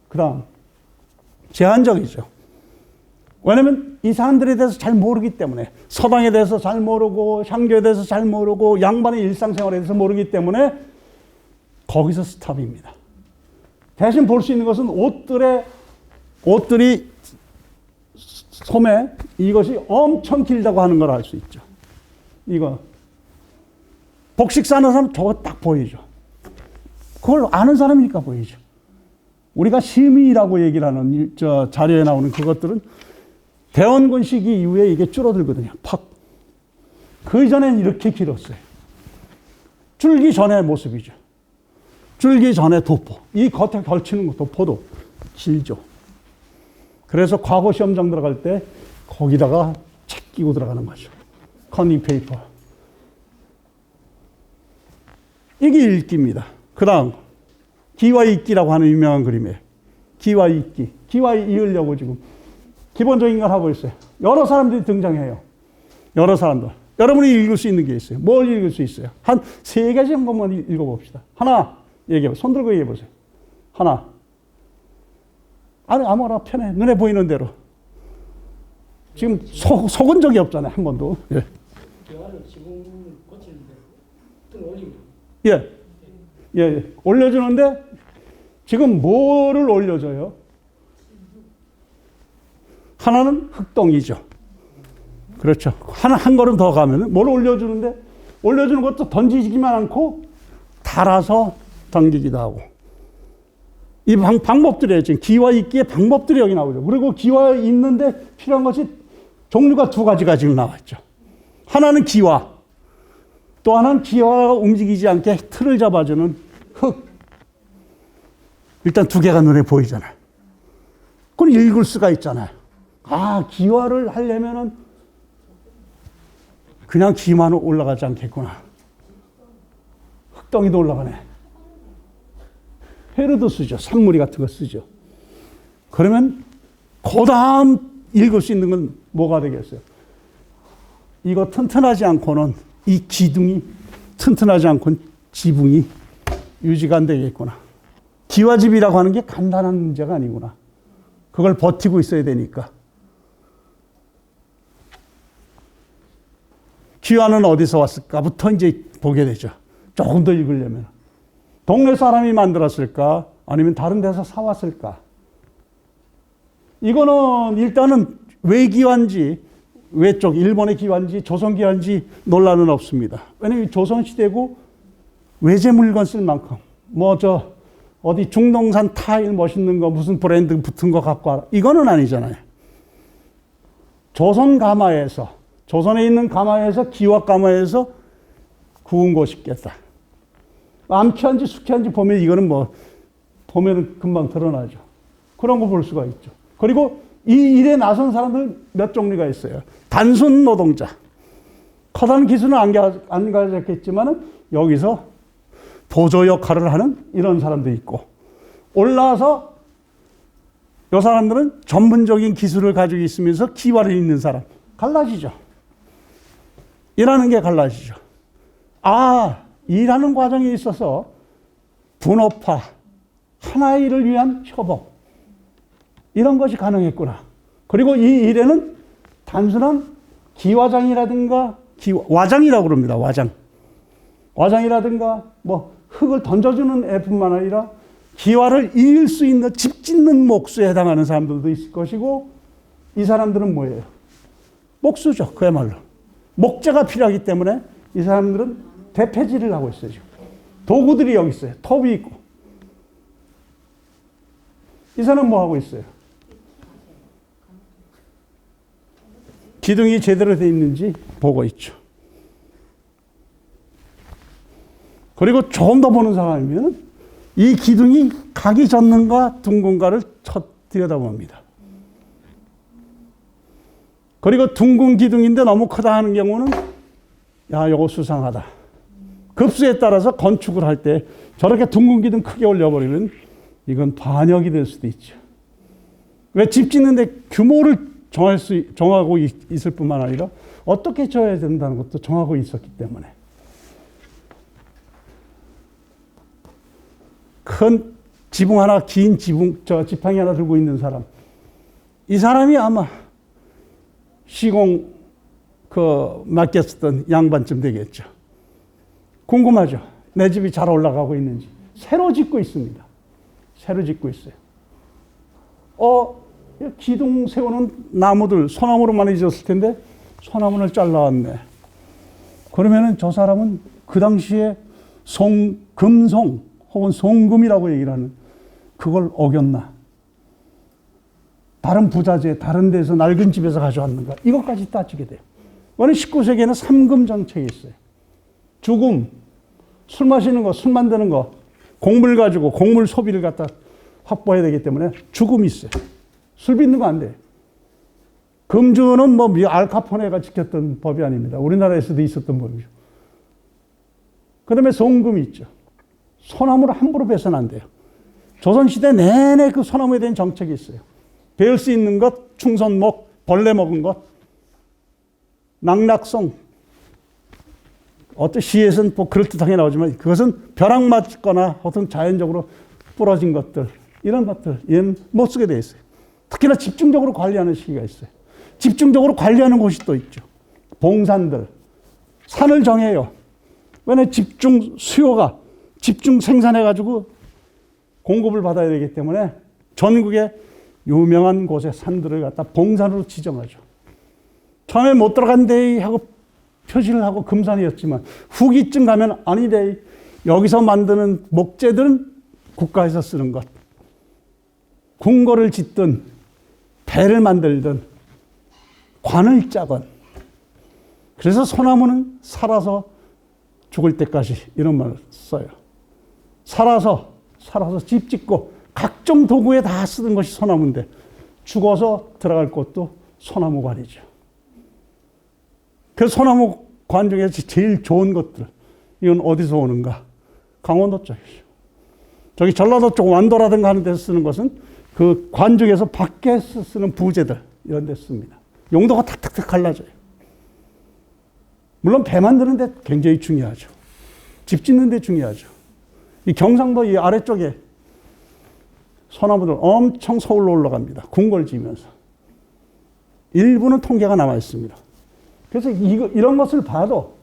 그 다음, 제한적이죠. 왜냐면 이 사람들에 대해서 잘 모르기 때문에, 서당에 대해서 잘 모르고, 향교에 대해서 잘 모르고, 양반의 일상생활에 대해서 모르기 때문에 거기서 스탑입니다. 대신 볼 수 있는 것은 옷들이 소매, 이것이 엄청 길다고 하는 걸 알 수 있죠. 이거. 복식 사는 사람 저거 딱 보이죠. 그걸 아는 사람이니까 보이죠. 우리가 심의라고 얘기를 하는 저 자료에 나오는 그것들은 대원군 시기 이후에 이게 줄어들거든요. 팍. 그 이전엔 이렇게 길었어요. 줄기 전의 모습이죠. 줄기 전의 도포. 이 겉에 걸치는 도포도 길죠. 그래서 과거 시험장 들어갈 때 거기다가 책 끼고 들어가는 거죠. 커닝 페이퍼. 이게 읽기입니다. 그 다음 기와 읽기라고 하는 유명한 그림이에요. 기와 읽기. 기와 이으려고 지금 기본적인 걸 하고 있어요. 여러 사람들이 등장해요. 여러 사람들. 여러분이 읽을 수 있는 게 있어요. 뭘 읽을 수 있어요? 한 3가지 정도만 읽어봅시다. 하나, 얘기해보세요. 손 들고 얘기해보세요. 하나. 아니, 아무거나 편해. 눈에 보이는 대로. 지금 속은 적이 없잖아요. 한 번도. 예. 대화를 지붕을 고치는데 등 올립니다. 예. 예. 올려주는데 지금 뭐를 올려줘요? 하나는 흙덩이죠. 그렇죠. 한 걸음 더 가면 뭘 올려주는데 올려주는 것도 던지기만 않고 달아서 당기기도 하고. 이 방법들이에요. 지금 기와 읽기의 방법들이 여기 나오죠. 그리고 기와 읽는데 필요한 것이 종류가 2가지가 지금 나와 있죠. 하나는 기와, 또 하나는 기와가 움직이지 않게 틀을 잡아주는 흙. 일단 2개가 눈에 보이잖아요. 그건 읽을 수가 있잖아요. 아, 기와를 하려면은 그냥 기만 올라가지 않겠구나. 흙덩이도 올라가네. 헤르도 쓰죠. 산무리 같은 거 쓰죠. 그러면 그 다음 읽을 수 있는 건 뭐가 되겠어요? 이거 튼튼하지 않고는 이 기둥이 튼튼하지 않고는 지붕이 유지가 안 되겠구나. 기와집이라고 하는 게 간단한 문제가 아니구나. 그걸 버티고 있어야 되니까. 기와는 어디서 왔을까부터 이제 보게 되죠. 조금 더 읽으려면. 동네 사람이 만들었을까? 아니면 다른 데서 사왔을까? 이거는 일단은 외기와인지, 외쪽, 일본의 기와인지, 조선 기와인지 논란은 없습니다. 왜냐면 조선시대고 외제 물건 쓸 만큼, 어디 중동산 타일 멋있는 거, 무슨 브랜드 붙은 거 갖고 와라. 이거는 아니잖아요. 조선 가마에서, 조선에 있는 가마에서, 기와 가마에서 구운 것이 있겠다. 암캐한지 숙캐한지 보면 이거는 보면은 금방 드러나죠. 그런 거 볼 수가 있죠. 그리고 이 일에 나선 사람들 몇 종류가 있어요. 단순 노동자. 커다란 기술은 안 가졌겠지만은 여기서 보조 역할을 하는 이런 사람도 있고, 올라와서 이 사람들은 전문적인 기술을 가지고 있으면서 기와를 읽는 사람. 갈라지죠. 일하는 게 갈라지죠. 아, 일하는 과정에 있어서 분업화, 하나의 일을 위한 협업, 이런 것이 가능했구나. 그리고 이 일에는 단순한 기와장이라든가, 와장이라고 그럽니다. 와장이라든가, 흙을 던져주는 애뿐만 아니라 기와를 이을 수 있는 집 짓는 목수에 해당하는 사람들도 있을 것이고, 이 사람들은 뭐예요? 목수죠. 그야말로. 목재가 필요하기 때문에 이 사람들은 대패질을 하고 있어요. 지금. 도구들이 여기 있어요. 톱이 있고. 이 사람은 뭐 하고 있어요? 기둥이 제대로 되어 있는지 보고 있죠. 그리고 조금 더 보는 사람이면 이 기둥이 각이 졌는가 둥근가를 들여다봅니다. 그리고 둥근 기둥인데 너무 크다 하는 경우는 야, 이거 수상하다. 급수에 따라서 건축을 할 때 저렇게 둥근 기둥 크게 올려버리면 이건 반역이 될 수도 있죠. 왜 집 짓는데 규모를 정하고 있을 뿐만 아니라 어떻게 져야 된다는 것도 정하고 있었기 때문에. 큰 지붕 하나, 긴 지팡이 하나 들고 있는 사람. 이 사람이 아마 시공 맡겼었던 양반쯤 되겠죠. 궁금하죠? 내 집이 잘 올라가고 있는지. 새로 짓고 있습니다. 새로 짓고 있어요. 기둥 세우는 나무들, 소나무로 많이 지었을 텐데 소나무를 잘라왔네. 그러면은 저 사람은 그 당시에 금송 혹은 송금이라고 얘기를 하는 그걸 어겼나? 다른 부자재, 다른 데서 낡은 집에서 가져왔는가? 이것까지 따지게 돼요. 왜냐하면 19세기에는 삼금 정책이 있어요. 죽음, 술 마시는 거, 술 만드는 거, 곡물 가지고 곡물 소비를 갖다 확보해야 되기 때문에 죽음이 있어요. 술 빚는 거 안 돼요. 금주는 뭐 알카포네가 지켰던 법이 아닙니다. 우리나라에서도 있었던 법이죠. 그 다음에 송금이 있죠. 소나무를 함부로 베서는 안 돼요. 조선시대 내내 그 소나무에 대한 정책이 있어요. 베을 수 있는 것, 충선목, 벌레 먹은 것, 낙낙송. 어떤 시에서는 뭐 그럴듯하게 나오지만 그것은 벼락 맞거나 어떤 자연적으로 부러진 것들, 이런 것들, 얘는 못 쓰게 돼 있어요. 특히나 집중적으로 관리하는 시기가 있어요. 집중적으로 관리하는 곳이 또 있죠. 봉산들. 산을 정해요. 왜냐하면 집중 수요가 집중 생산해가지고 공급을 받아야 되기 때문에 전국의 유명한 곳의 산들을 갖다 봉산으로 지정하죠. 처음에 못 들어간 데이 하고 표시를 하고 금산이었지만 후기쯤 가면 아니래. 여기서 만드는 목재들은 국가에서 쓰는 것. 궁궐을 짓든 배를 만들든 관을 짜건. 그래서 소나무는 살아서 죽을 때까지 이런 말을 써요. 살아서 집 짓고 각종 도구에 다 쓰던 것이 소나무인데 죽어서 들어갈 곳도 소나무 관이죠. 그 소나무 관 중에서 제일 좋은 것들, 이건 어디서 오는가? 강원도 쪽이죠. 저기 전라도 쪽 완도라든가 하는 데서 쓰는 것은 그 관 중에서 밖에서 쓰는 부재들, 이런 데 씁니다. 용도가 탁탁탁 갈라져요. 물론 배 만드는 데 굉장히 중요하죠. 집 짓는 데 중요하죠. 이 경상도 이 아래쪽에 소나무들 엄청 서울로 올라갑니다. 궁궐 지으면서. 일부는 통계가 남아 있습니다. 그래서 이런 것을 봐도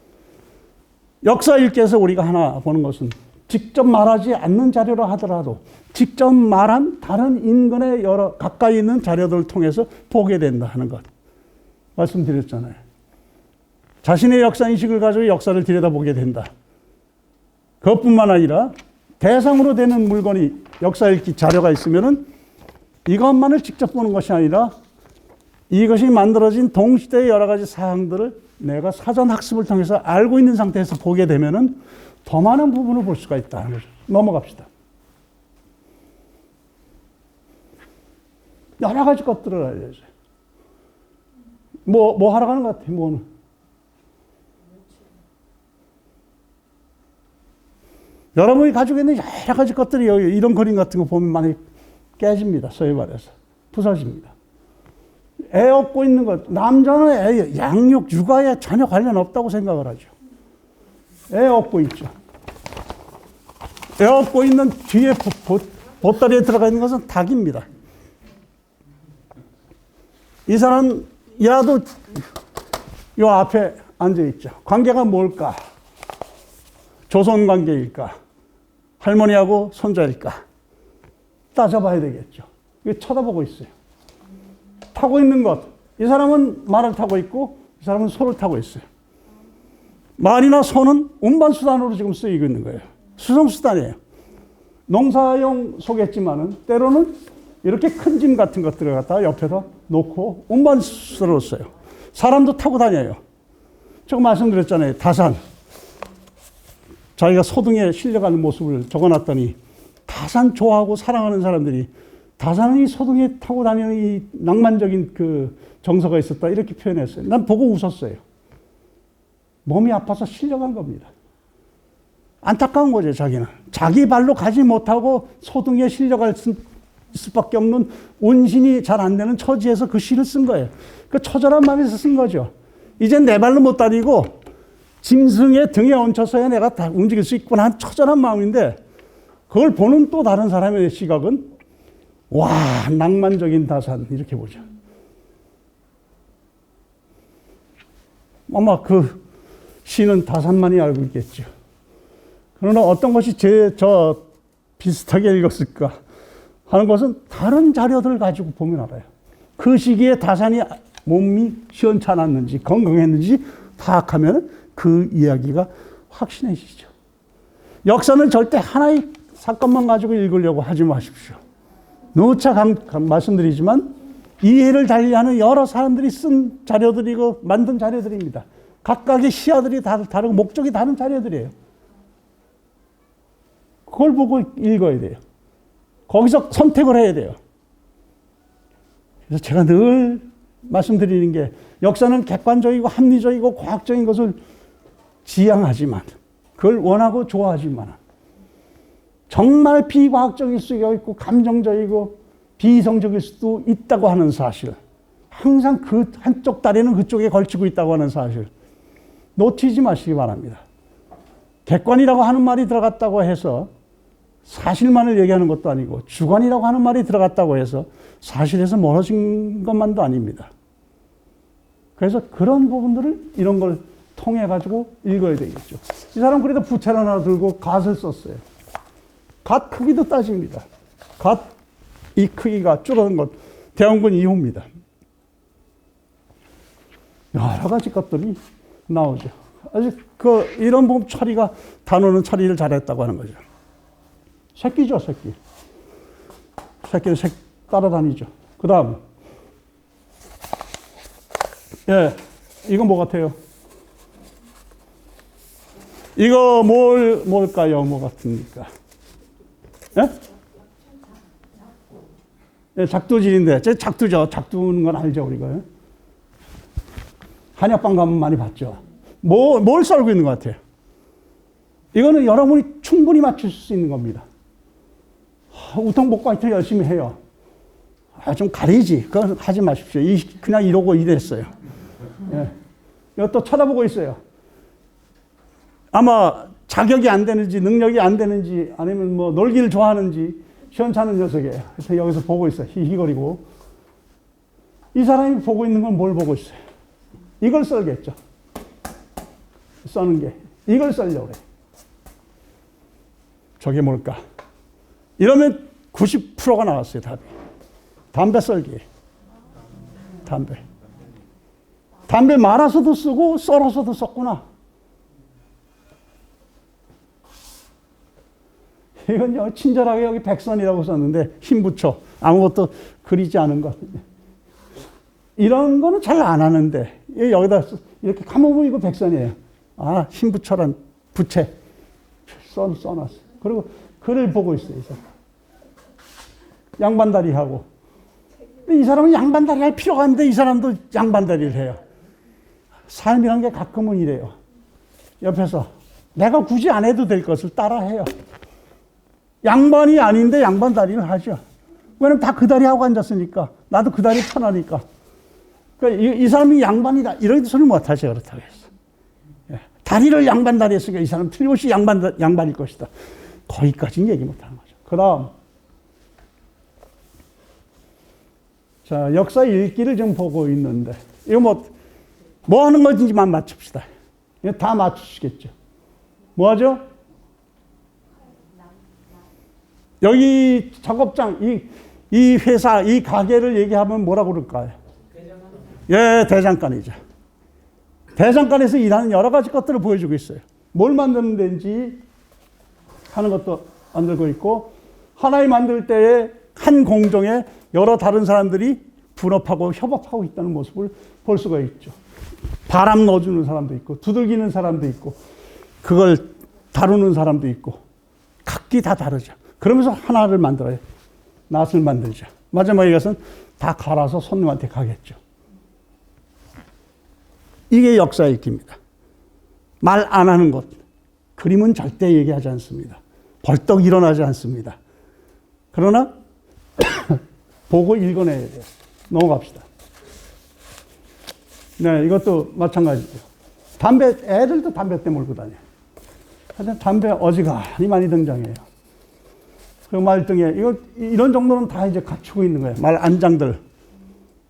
역사 읽기에서 우리가 하나 보는 것은 직접 말하지 않는 자료라 하더라도 직접 말한 다른 인근의 여러 가까이 있는 자료들을 통해서 보게 된다 하는 것. 말씀드렸잖아요. 자신의 역사인식을 가지고 역사를 들여다보게 된다. 그것뿐만 아니라 대상으로 되는 물건이 역사 읽기 자료가 있으면은 이것만을 직접 보는 것이 아니라 이것이 만들어진 동시대의 여러 가지 사항들을 내가 사전 학습을 통해서 알고 있는 상태에서 보게 되면은 더 많은 부분을 볼 수가 있다는 거죠. 넘어갑시다. 여러 가지 것들을 알려줘요. 뭐 하러 가는 것 같아, 뭐는. 여러분이 가지고 있는 여러 가지 것들이 이런 그림 같은 거 보면 많이 깨집니다. 소위 말해서. 부서집니다. 애 업고 있는 것. 남자는 애 양육, 육아에 전혀 관련 없다고 생각을 하죠. 애 업고 있죠. 애 업고 있는 뒤에 보따리에 들어가 있는 것은 닭입니다. 이 사람, 야도 요 앞에 앉아있죠. 관계가 뭘까? 조선 관계일까? 할머니하고 손자일까? 따져봐야 되겠죠. 쳐다보고 있어요. 타고 있는 것. 이 사람은 말을 타고 있고 이 사람은 소를 타고 있어요. 말이나 소는 운반수단으로 지금 쓰이고 있는 거예요. 수송수단이에요. 농사용 소겠지만은 때로는 이렇게 큰 짐 같은 것들을 갖다가 옆에다 놓고 운반수로 써요. 사람도 타고 다녀요. 제가 말씀드렸잖아요. 다산. 자기가 소등에 실려가는 모습을 적어놨더니 다산 좋아하고 사랑하는 사람들이 다산이 소등에 타고 다니는 이 낭만적인 그 정서가 있었다 이렇게 표현했어요. 난 보고 웃었어요. 몸이 아파서 실려간 겁니다. 안타까운 거죠, 자기는. 자기 발로 가지 못하고 소등에 실려갈 수밖에 없는 운신이 잘 안 되는 처지에서 그 시를 쓴 거예요. 그 처절한 마음에서 쓴 거죠. 이제 내 발로 못 다니고 짐승의 등에 얹혀서야 내가 다 움직일 수 있구나 한 처절한 마음인데 그걸 보는 또 다른 사람의 시각은 와, 낭만적인 다산 이렇게 보죠. 아마 그 시는 다산만이 알고 있겠죠. 그러나 어떤 것이 저 비슷하게 읽었을까 하는 것은 다른 자료들을 가지고 보면 알아요. 그 시기에 다산이 몸이 시원찮았는지 건강했는지 파악하면 그 이야기가 확신해지죠. 역사는 절대 하나의 사건만 가지고 읽으려고 하지 마십시오. 누차 말씀드리지만 이해를 달리하는 여러 사람들이 쓴 자료들이고 만든 자료들입니다. 각각의 시야들이 다르고 목적이 다른 자료들이에요. 그걸 보고 읽어야 돼요. 거기서 선택을 해야 돼요. 그래서 제가 늘 말씀드리는 게 역사는 객관적이고 합리적이고 과학적인 것을 지향하지만 그걸 원하고 좋아하지만 정말 비과학적일 수가 있고 감정적이고 비이성적일 수도 있다고 하는 사실, 항상 그 한쪽 다리는 그쪽에 걸치고 있다고 하는 사실 놓치지 마시기 바랍니다. 객관이라고 하는 말이 들어갔다고 해서 사실만을 얘기하는 것도 아니고 주관이라고 하는 말이 들어갔다고 해서 사실에서 멀어진 것만도 아닙니다. 그래서 그런 부분들을 이런 걸 통해 가지고 읽어야 되겠죠. 이 사람 그래도 부채를 하나 들고 갓을 썼어요. 갓 크기도 따집니다. 갓 이 크기가 줄어든 것 대원군 이후입니다. 여러 가지 것들이 나오죠. 아직 이런 부분 처리가 단어는 처리를 잘했다고 하는 거죠. 새끼죠, 새끼. 새끼는 따라다니죠. 그 다음, 예, 이건 뭐 같아요? 이거 뭘까요? 뭐 같습니까? 예? 예, 작두질인데, 제 작두죠. 작두는 건 알죠, 우리가. 한약방 가면 많이 봤죠. 뭘 썰고 있는 것 같아요? 이거는 여러분이 충분히 맞출 수 있는 겁니다. 우통복과 하여튼 열심히 해요. 좀 가리지. 그건 하지 마십시오. 그냥 이러고 이랬어요. 예. 이것도 쳐다보고 있어요. 아마 자격이 안 되는지, 능력이 안 되는지, 아니면 뭐 놀기를 좋아하는지, 시원찮은 녀석이에요. 그래서 여기서 보고 있어요. 히히거리고. 이 사람이 보고 있는 건 뭘 보고 있어요? 이걸 썰겠죠. 써는 게. 이걸 썰려고 그래. 저게 뭘까? 이러면 90%가 나왔어요, 답이. 담배 썰기. 담배 말아서도 쓰고 썰어서도 썼구나. 이건 친절하게 여기 백선이라고 썼는데 힘 붙여. 아무것도 그리지 않은 것. 이런 거는 잘 안 하는데 여기다 이렇게 감으면 이거 백선이에요. 아, 힘 붙여란 부채 써놨어. 그리고 글을 보고 있어요. 이 사람. 양반다리 하고. 이 사람은 양반다리 할 필요가 없는데 이 사람도 양반다리를 해요. 삶이란 게 가끔은 이래요. 옆에서 내가 굳이 안 해도 될 것을 따라해요. 양반이 아닌데 양반다리를 하죠. 왜냐면 다 그 다리 하고 앉았으니까. 나도 그 다리 편하니까. 그러니까 이 사람이 양반이다. 이런 소리 못 하죠. 그렇다고 해서. 예. 다리를 양반다리 했으니까 이 사람은 틀림없이 양반일 것이다. 거기까지는 얘기 못 하는 거죠. 그 다음. 자, 역사 읽기를 좀 보고 있는데, 이거 뭐 하는 건지만 맞춥시다. 이거 다 맞추시겠죠. 뭐 하죠? 여기 작업장, 이 회사, 이 가게를 얘기하면 뭐라고 그럴까요? 예, 대장간이죠. 대장간에서 일하는 여러 가지 것들을 보여주고 있어요. 뭘 만드는 데인지 하는 것도 만들고 있고, 하나의 만들 때에 한 공정에 여러 다른 사람들이 분업하고 협업하고 있다는 모습을 볼 수가 있죠. 바람 넣어주는 사람도 있고, 두들기는 사람도 있고, 그걸 다루는 사람도 있고, 각기 다 다르죠. 그러면서 하나를 만들어요. 낫을 만들죠. 마지막에 가서는 다 갈아서 손님한테 가겠죠. 이게 역사 읽기입니다. 말 안 하는 것. 그림은 절대 얘기하지 않습니다. 벌떡 일어나지 않습니다. 그러나 보고 읽어내야 돼요. 넘어갑시다. 네, 이것도 마찬가지죠. 애들도 담배 때 몰고 다녀요. 하여튼 담배 어지간히 많이 등장해요. 그 말등에, 이런 정도는 다 이제 갖추고 있는 거예요. 말 안장들.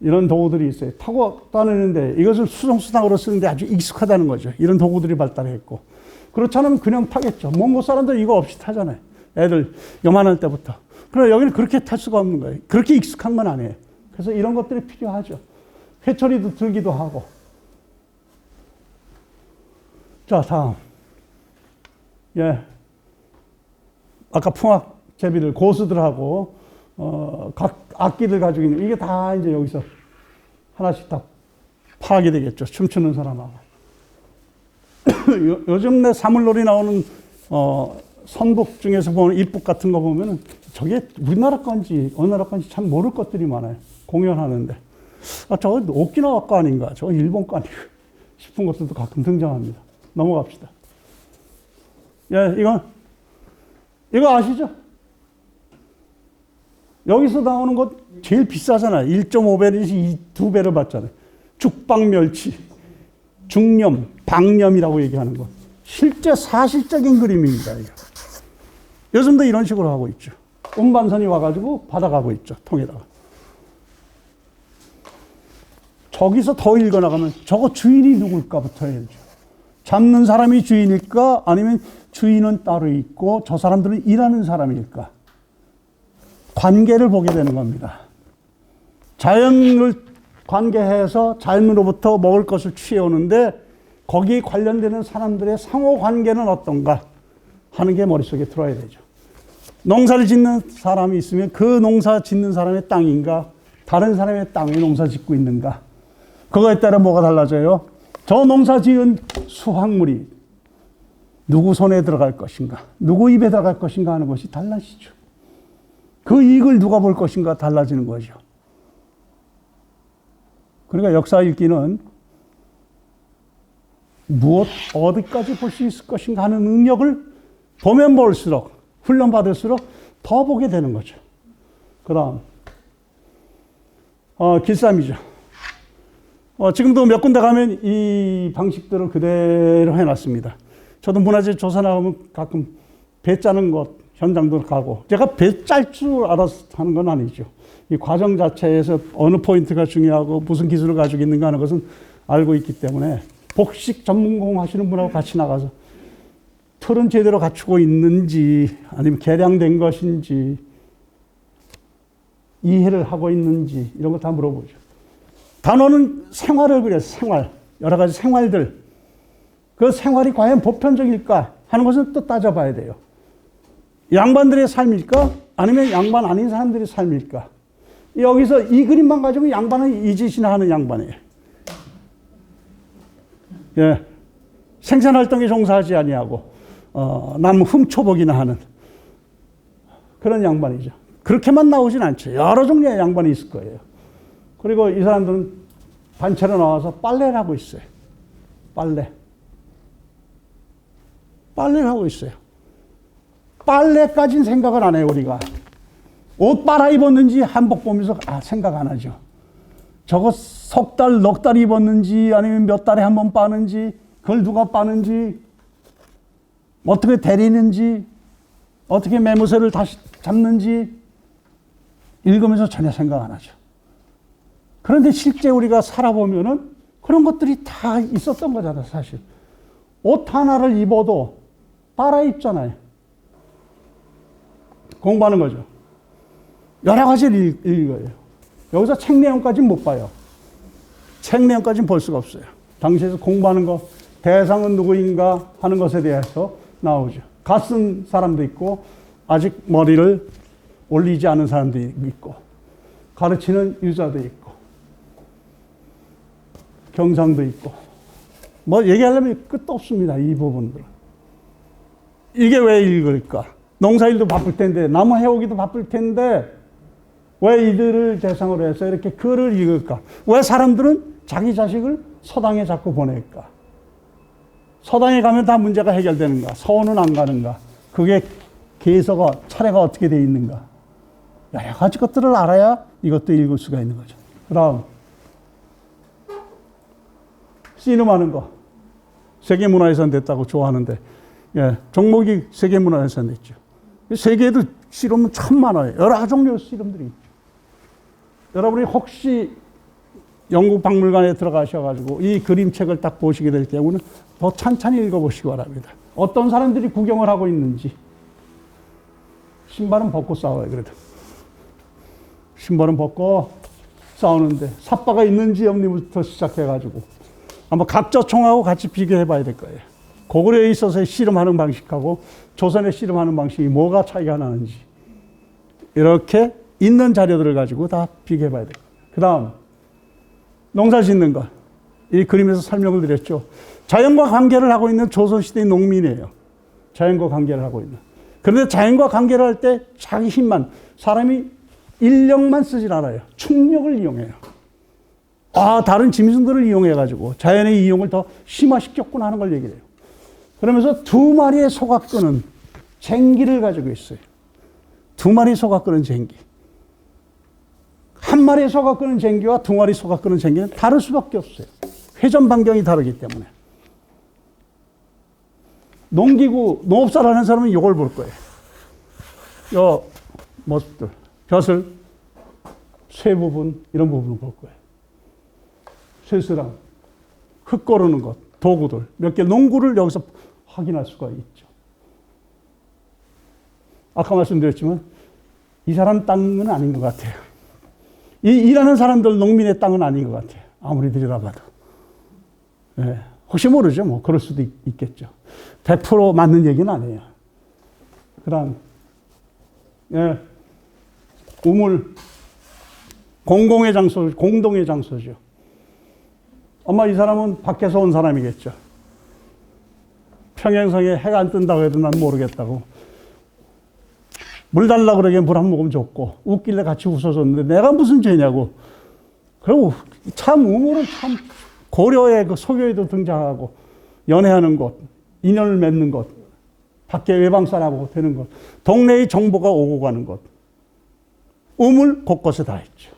이런 도구들이 있어요. 타고 다니는데 이것을 수송수당으로 쓰는데 아주 익숙하다는 거죠. 이런 도구들이 발달했고. 그렇지 않으면 그냥 타겠죠. 몽고 사람들 이거 없이 타잖아요. 애들 요만할 때부터. 그러나 여기는 그렇게 탈 수가 없는 거예요. 그렇게 익숙한 건 아니에요. 그래서 이런 것들이 필요하죠. 회초리도 들기도 하고. 자, 다음. 예, 아까 풍악제비들, 고수들하고 각 악기들 가지고 있는 이게 다 이제 여기서 하나씩 다 파악이 되겠죠. 춤추는 사람하고. 요즘 내 사물놀이 나오는 선북 중에서 보면 일북 같은 거 보면은 저게 우리나라 건지 어느 나라 건지 참 모를 것들이 많아요. 공연하는데. 아, 저거 오키나와 거 아닌가? 저거 일본 거 아닌가? 싶은 것들도 가끔 등장합니다. 넘어갑시다. 예, 이거 아시죠? 여기서 나오는 것 제일 비싸잖아요. 1.5배에서 2배를 받잖아요. 죽방멸치, 중념, 방념이라고 얘기하는 것. 실제 사실적인 그림입니다. 이거. 요즘도 이런 식으로 하고 있죠. 운반선이 와가지고 받아가고 있죠. 통에다가. 저기서 더 읽어나가면 저거 주인이 누굴까부터 해야죠. 잡는 사람이 주인일까? 아니면 주인은 따로 있고 저 사람들은 일하는 사람일까? 관계를 보게 되는 겁니다. 자연을 관계해서 자연으로부터 먹을 것을 취해오는데 거기에 관련되는 사람들의 상호 관계는 어떤가 하는 게 머릿속에 들어야 되죠. 농사를 짓는 사람이 있으면 그 농사 짓는 사람의 땅인가 다른 사람의 땅에 농사 짓고 있는가 그거에 따라 뭐가 달라져요? 저 농사 지은 수확물이 누구 손에 들어갈 것인가 누구 입에 들어갈 것인가 하는 것이 달라지죠. 그 이익을 누가 볼 것인가 달라지는 거죠. 그러니까 역사 읽기는 무엇, 어디까지 볼 수 있을 것인가 하는 능력을 보면 볼수록, 훈련받을수록 더 보게 되는 거죠. 그 다음, 길쌈이죠. 지금도 몇 군데 가면 이 방식들을 그대로 해놨습니다. 저도 문화재 조사 나가면 가끔 배 짜는 것 현장도 가고, 제가 배 짤 줄 알아서 하는 건 아니죠. 이 과정 자체에서 어느 포인트가 중요하고 무슨 기술을 가지고 있는가 하는 것은 알고 있기 때문에 복식 전문공 하시는 분하고 같이 나가서 틀은 제대로 갖추고 있는지 아니면 개량된 것인지 이해를 하고 있는지 이런 거 다 물어보죠. 단어는 생활을 그려서 생활, 여러 가지 생활들. 그 생활이 과연 보편적일까 하는 것은 또 따져봐야 돼요. 양반들의 삶일까? 아니면 양반 아닌 사람들의 삶일까? 여기서 이 그림만 가지고 양반은 이 짓이나 하는 양반이에요. 예. 생산활동에 종사하지 아니하고, 남 훔쳐보기나 하는 그런 양반이죠. 그렇게만 나오진 않죠. 여러 종류의 양반이 있을 거예요. 그리고 이 사람들은 단체로 나와서 빨래를 하고 있어요. 빨래를 하고 있어요. 빨래까지는 생각을 안 해요, 우리가. 옷 빨아 입었는지 한복 보면서 생각 안 하죠. 저거 석 달, 넉 달 입었는지 아니면 몇 달에 한 번 빠는지 그걸 누가 빠는지 어떻게 데리는지 어떻게 매무새를 다시 잡는지 읽으면서 전혀 생각 안 하죠. 그런데 실제 우리가 살아보면은 그런 것들이 다 있었던 거잖아요, 사실. 옷 하나를 입어도 빨아 입잖아요. 공부하는 거죠. 여러 가지를 읽어요. 여기서 책 내용까지는 못 봐요. 책 내용까지는 볼 수가 없어요. 당시에서 공부하는 거, 대상은 누구인가 하는 것에 대해서 나오죠. 갓 쓴 사람도 있고, 아직 머리를 올리지 않은 사람도 있고, 가르치는 유자도 있고, 경상도 있고, 뭐 얘기하려면 끝도 없습니다. 이 부분들은. 이게 왜 읽을까? 농사일도 바쁠 텐데, 나무 해오기도 바쁠 텐데, 왜 이들을 대상으로 해서 이렇게 글을 읽을까? 왜 사람들은 자기 자식을 서당에 자꾸 보낼까? 서당에 가면 다 문제가 해결되는가? 서원은 안 가는가? 그게 계서가, 차례가 어떻게 되어 있는가? 여러 가지 것들을 알아야 이것도 읽을 수가 있는 거죠. 그 다음, 씨름하는 거. 세계문화유산 됐다고 좋아하는데, 예, 종목이 세계문화유산 됐죠. 세계에도 씨름은 참 많아요. 여러 종류의 씨름들이 있죠. 여러분이 혹시 영국 박물관에 들어가셔가지고 이 그림책을 딱 보시게 될 경우는 더 찬찬히 읽어보시기 바랍니다. 어떤 사람들이 구경을 하고 있는지. 신발은 벗고 싸워요, 그래도. 신발은 벗고 싸우는데 삿바가 있는지 없는지부터 시작해가지고 한번 각저총하고 같이 비교해 봐야 될 거예요. 고구려에 있어서 씨름하는 방식하고 조선에 씨름하는 방식이 뭐가 차이가 나는지 이렇게 있는 자료들을 가지고 다 비교해 봐야 돼요. 그 다음 농사 짓는 것. 이 그림에서 설명을 드렸죠. 자연과 관계를 하고 있는 조선시대의 농민이에요. 자연과 관계를 하고 있는. 그런데 자연과 관계를 할 때 자기 힘만, 사람이 인력만 쓰질 않아요. 충력을 이용해요. 다른 짐승들을 이용해가지고 자연의 이용을 더 심화시켰구나 하는 걸 얘기를 해요. 그러면서 두 마리의 소가 끄는 쟁기를 가지고 있어요. 두 마리의 소가 끄는 쟁기. 한 마리의 소가 끄는 쟁기와 두 마리 소가 끄는 쟁기는 다를 수밖에 없어요. 회전 반경이 다르기 때문에. 농기구, 농업사를 하는 사람은 이걸 볼 거예요. 요 모습들, 벼슬, 쇠 부분, 이런 부분을 볼 거예요. 쇠스랑, 흙 고르는 것, 도구들, 몇 개 농구를 여기서 확인할 수가 있죠. 아까 말씀드렸지만 이 사람 땅은 아닌 것 같아요. 이 일하는 사람들 농민의 땅은 아닌 것 같아요. 아무리 들여다봐도. 예, 혹시 모르죠. 뭐 그럴 수도 있겠죠. 100% 맞는 얘기는 아니에요. 그 다음 우물, 공공의 장소, 공동의 장소죠. 아마 이 사람은 밖에서 온 사람이겠죠. 평행성에 해가 안 뜬다고 해도 난 모르겠다고. 물 달라 그러기엔 물 한 모금 줬고, 웃길래 같이 웃어줬는데 내가 무슨 죄냐고. 그리고 참 우물은 참 고려의 그 소교에도 등장하고, 연애하는 곳, 인연을 맺는 곳, 밖에 외방사람하고 되는 곳, 동네의 정보가 오고 가는 곳. 우물 곳곳에 다 있죠.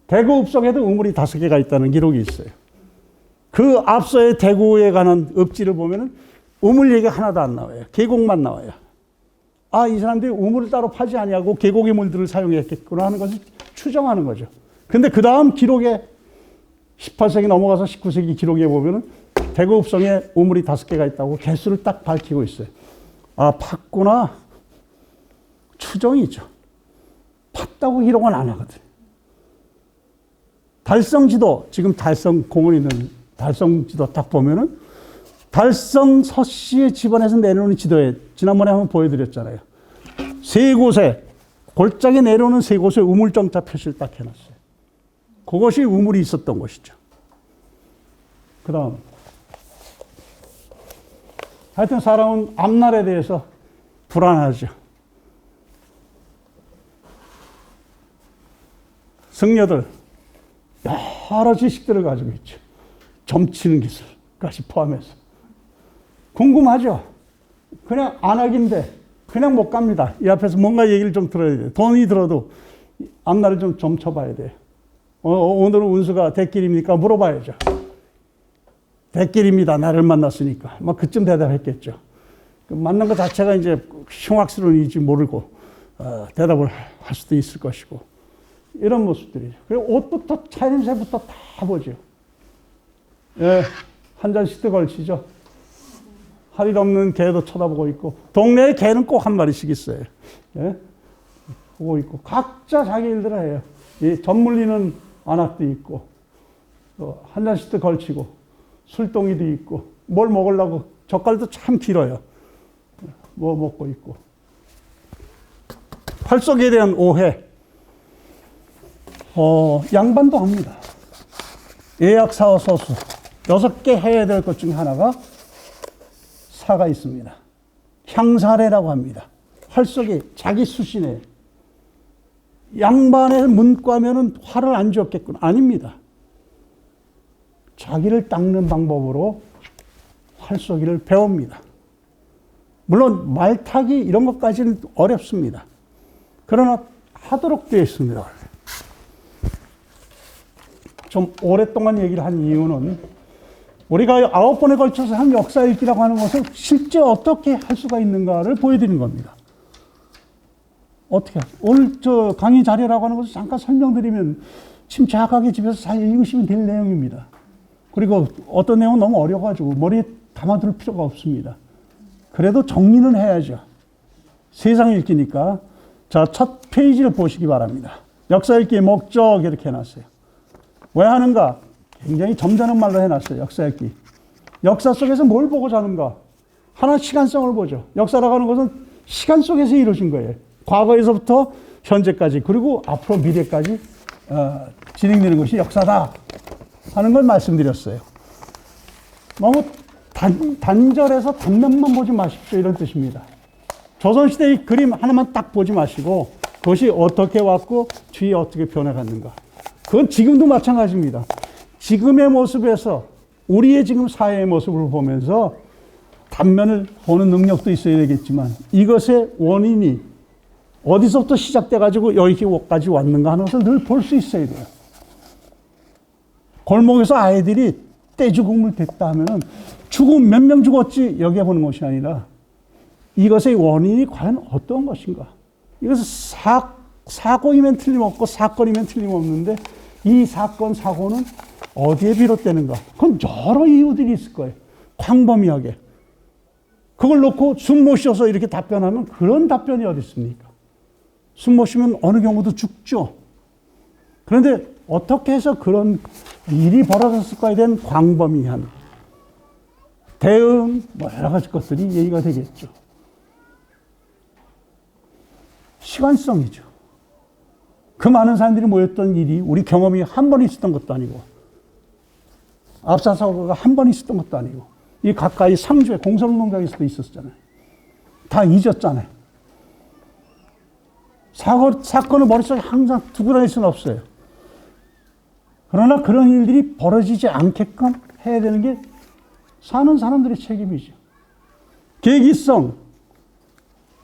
대구 읍속에도 우물이 5개가 있다는 기록이 있어요. 그 앞서의 대구에 관한 읍지를 보면은 우물 얘기가 하나도 안 나와요. 계곡만 나와요. 이 사람들이 우물을 따로 파지 아니하고 계곡의 물들을 사용했겠구나 하는 것을 추정하는 거죠. 근데 그 다음 기록에 18세기 넘어가서 19세기 기록에 보면은 대구 읍성에 우물이 5개가 있다고 개수를 딱 밝히고 있어요. 팠구나. 추정이죠. 팠다고 기록은 안 하거든. 달성지도, 지금 달성 공원에 있는 달성지도 딱 보면은 달성 서씨의 집안에서 내려오는 지도에 지난번에 한번 보여드렸잖아요. 3곳에 골짜기 내려오는 3곳에 우물정자 표시를 딱 해놨어요. 그것이 우물이 있었던 곳이죠. 그 다음 하여튼 사람은 앞날에 대해서 불안하죠. 승려들 여러 지식들을 가지고 있죠. 점치는 기술까지 포함해서. 궁금하죠? 그냥 안하긴데 그냥 못 갑니다. 이 앞에서 뭔가 얘기를 좀 들어야 돼요. 돈이 들어도 앞날을 좀 점쳐봐야 돼요. 오늘은 운수가 대길입니까? 물어봐야죠. 대길입니다. 나를 만났으니까. 막 그쯤 대답했겠죠. 만난 것 자체가 이제 흉악스러운 일인지 모르고 대답을 할 수도 있을 것이고. 이런 모습들이죠. 그리고 옷부터 차림새부터 다 보죠. 예, 한 잔씩도 걸치죠. 할 일 없는 개도 쳐다보고 있고, 동네에 개는 꼭 한 마리씩 있어요. 예, 보고 있고, 각자 자기 일들을 해요. 이 전물리는 안악도 있고, 한 잔씩도 걸치고, 술동이도 있고, 뭘 먹으려고 젓갈도 참 길어요. 뭐 먹고 있고. 활쏘기에 대한 오해. 양반도 합니다. 예약사와 서수 6개 해야 될 것 중에 하나가 사가 있습니다. 향사례라고 합니다. 활쏘기 자기 수신에 양반의 문과면은 화를 안 줬겠구나. 아닙니다. 자기를 닦는 방법으로 활쏘기를 배웁니다. 물론 말타기 이런 것까지는 어렵습니다. 그러나 하도록 되어 있습니다. 좀 오랫동안 얘기를 한 이유는 우리가 9번에 걸쳐서 한 역사 읽기라고 하는 것을 실제 어떻게 할 수가 있는가를 보여드리는 겁니다. 어떻게? 오늘 저 강의 자료라고 하는 것을 잠깐 설명드리면 침착하게 집에서 잘 읽으시면 될 내용입니다. 그리고 어떤 내용은 너무 어려워가지고 머리에 담아둘 필요가 없습니다. 그래도 정리는 해야죠. 세상 읽기니까. 자, 첫 페이지를 보시기 바랍니다. 역사 읽기의 목적 이렇게 해놨어요. 왜 하는가? 굉장히 점잖은 말로 해놨어요. 역사 읽기. 역사 속에서 뭘 보고 자는가? 하나 시간성을 보죠. 역사라고 하는 것은 시간 속에서 이루어진 거예요. 과거에서부터 현재까지 그리고 앞으로 미래까지 진행되는 것이 역사다 하는 걸 말씀드렸어요. 너무 단절해서 단면만 보지 마십시오 이런 뜻입니다. 조선시대의 그림 하나만 딱 보지 마시고 그것이 어떻게 왔고 뒤에 어떻게 변해갔는가. 그건 지금도 마찬가지입니다. 지금의 모습에서 우리의 지금 사회의 모습을 보면서 단면을 보는 능력도 있어야 되겠지만 이것의 원인이 어디서부터 시작돼가지고 여기까지 왔는가 하는 것을 늘 볼 수 있어야 돼요. 골목에서 아이들이 떼죽음을 댔다 하면은 죽음 몇 명 죽었지 여기에 보는 것이 아니라 이것의 원인이 과연 어떤 것인가. 이것은 사고이면 틀림없고 사건이면 틀림없는데 이 사건, 사고는 어디에 비롯되는가. 그건 여러 이유들이 있을 거예요. 광범위하게. 그걸 놓고 숨 못 쉬어서 이렇게 답변하면 그런 답변이 어디 있습니까? 숨 못 쉬면 어느 경우도 죽죠. 그런데 어떻게 해서 그런 일이 벌어졌을까에 대한 광범위한 대응, 여러 가지 것들이 얘기가 되겠죠. 시간성이죠. 그 많은 사람들이 모였던 일이 우리 경험이 한 번 있었던 것도 아니고 압사사고가 한 번 있었던 것도 아니고 이 가까이 상주에 공설운동장에서도 있었잖아요. 다 잊었잖아요. 사건을 머릿속에 항상 두고 다닐 수는 없어요. 그러나 그런 일들이 벌어지지 않게끔 해야 되는 게 사는 사람들의 책임이죠. 계기성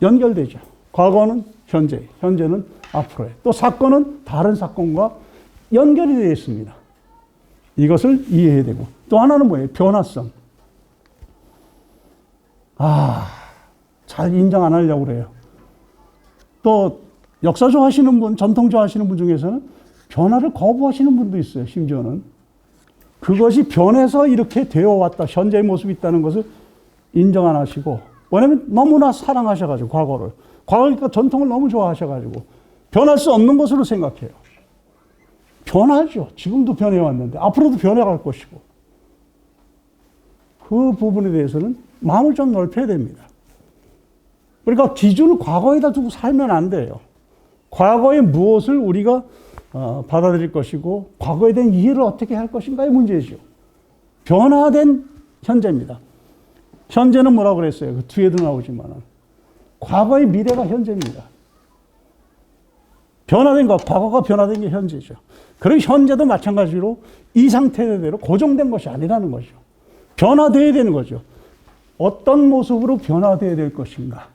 연결되죠. 과거는 현재, 현재는 앞으로에. 또 사건은 다른 사건과 연결이 되어 있습니다. 이것을 이해해야 되고. 또 하나는 뭐예요? 변화성. 잘 인정 안 하려고 그래요. 또 역사 좋아하시는 분, 전통 좋아하시는 분 중에서는 변화를 거부하시는 분도 있어요. 심지어는. 그것이 변해서 이렇게 되어 왔다. 현재의 모습이 있다는 것을 인정 안 하시고. 왜냐하면 너무나 사랑하셔가지고 과거를. 과거니까 전통을 너무 좋아하셔가지고 변할 수 없는 것으로 생각해요. 변하죠. 지금도 변해왔는데 앞으로도 변해갈 것이고. 그 부분에 대해서는 마음을 좀 넓혀야 됩니다. 그러니까 기준을 과거에다 두고 살면 안 돼요. 과거에 무엇을 우리가 받아들일 것이고 과거에 대한 이해를 어떻게 할 것인가의 문제죠. 변화된 현재입니다. 현재는 뭐라고 그랬어요? 그 뒤에도 나오지만 과거의 미래가 현재입니다. 변화된 것, 과거가 변화된 게 현재죠. 그리고 현재도 마찬가지로 이 상태대로 고정된 것이 아니라는 거죠. 변화되어야 되는 거죠. 어떤 모습으로 변화되어야 될 것인가.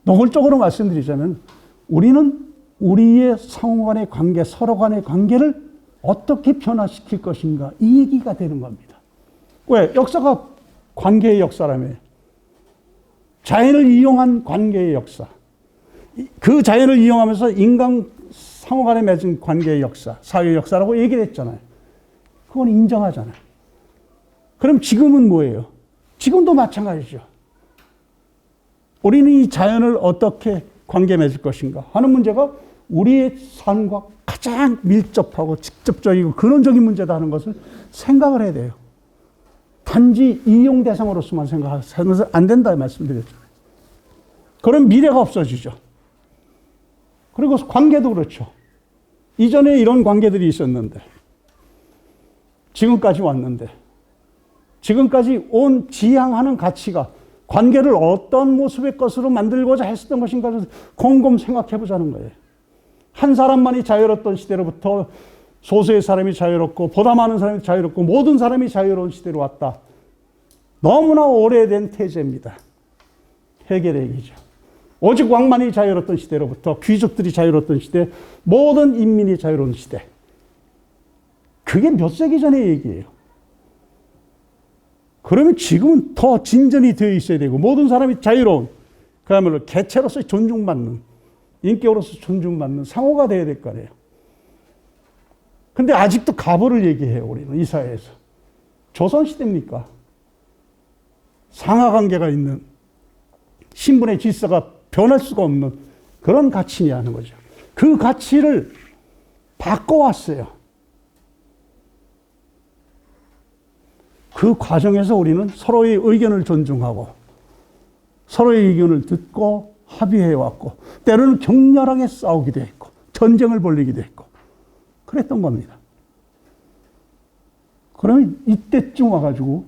노골적으로 말씀드리자면 우리는 우리의 상호 간의 관계, 서로 간의 관계를 어떻게 변화시킬 것인가 이 얘기가 되는 겁니다. 왜? 역사가 관계의 역사라며. 자연을 이용한 관계의 역사. 그 자연을 이용하면서 인간 상호 간에 맺은 관계의 역사, 사회의 역사라고 얘기를 했잖아요. 그건 인정하잖아요. 그럼 지금은 뭐예요? 지금도 마찬가지죠. 우리는 이 자연을 어떻게 관계 맺을 것인가 하는 문제가 우리의 삶과 가장 밀접하고 직접적이고 근원적인 문제다 하는 것을 생각을 해야 돼요. 단지 이용 대상으로서만 생각해서는 안 된다 말씀드렸잖아요. 그럼 미래가 없어지죠. 그리고 관계도 그렇죠. 이전에 이런 관계들이 있었는데 지금까지 왔는데 지금까지 온 지향하는 가치가 관계를 어떤 모습의 것으로 만들고자 했었던 것인가를 곰곰 생각해 보자는 거예요. 한 사람만이 자유로웠던 시대로부터 소수의 사람이 자유롭고 보다 많은 사람이 자유롭고 모든 사람이 자유로운 시대로 왔다. 너무나 오래된 태제입니다. 해결의 얘기죠. 오직 왕만이 자유로웠던 시대로부터 귀족들이 자유로웠던 시대, 모든 인민이 자유로운 시대. 그게 몇 세기 전의 얘기예요. 그러면 지금은 더 진전이 되어 있어야 되고 모든 사람이 자유로운 그야말로 개체로서 존중받는 인격으로서 존중받는 상호가 되어야 될 거 아니에요. 근데 아직도 가부를 얘기해요. 우리는 이 사회에서. 조선시대입니까? 상하관계가 있는 신분의 질서가 변할 수가 없는 그런 가치냐는 거죠. 그 가치를 바꿔왔어요. 그 과정에서 우리는 서로의 의견을 존중하고 서로의 의견을 듣고 합의해왔고 때로는 격렬하게 싸우기도 했고 전쟁을 벌이기도 했고 그랬던 겁니다. 그러면 이때쯤 와가지고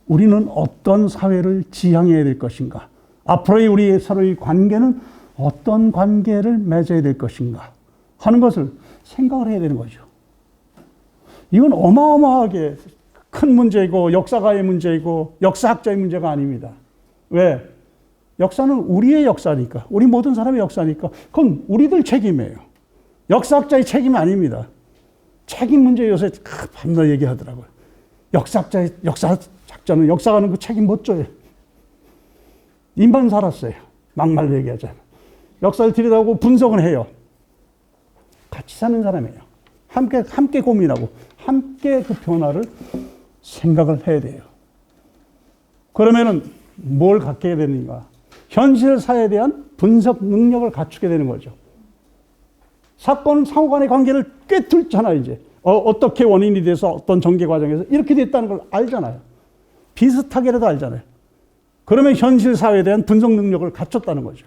우리는 어떤 사회를 지향해야 될 것인가? 앞으로의 우리 서로의 관계는 어떤 관계를 맺어야 될 것인가? 하는 것을 생각을 해야 되는 거죠. 이건 어마어마하게 큰 문제이고 역사가의 문제이고 역사학자의 문제가 아닙니다. 왜? 역사는 우리의 역사니까, 우리 모든 사람의 역사니까 그건 우리들 책임이에요. 역사학자의 책임이 아닙니다. 책임 문제 요새 밤낮 얘기하더라고요. 역사학자는 역사가는 그 책임 못 져요. 입만 살았어요. 막말로 얘기하자면. 역사를 들여다보고 분석을 해요. 같이 사는 사람이에요. 함께 고민하고 함께 그 변화를 생각을 해야 돼요. 그러면은 뭘 갖게 되는가? 현실 사회에 대한 분석 능력을 갖추게 되는 거죠. 사건 상호 간의 관계를 꿰뚫잖아요, 이제. 어떻게 원인이 돼서 어떤 전개 과정에서 이렇게 됐다는 걸 알잖아요. 비슷하게라도 알잖아요. 그러면 현실 사회에 대한 분석 능력을 갖췄다는 거죠.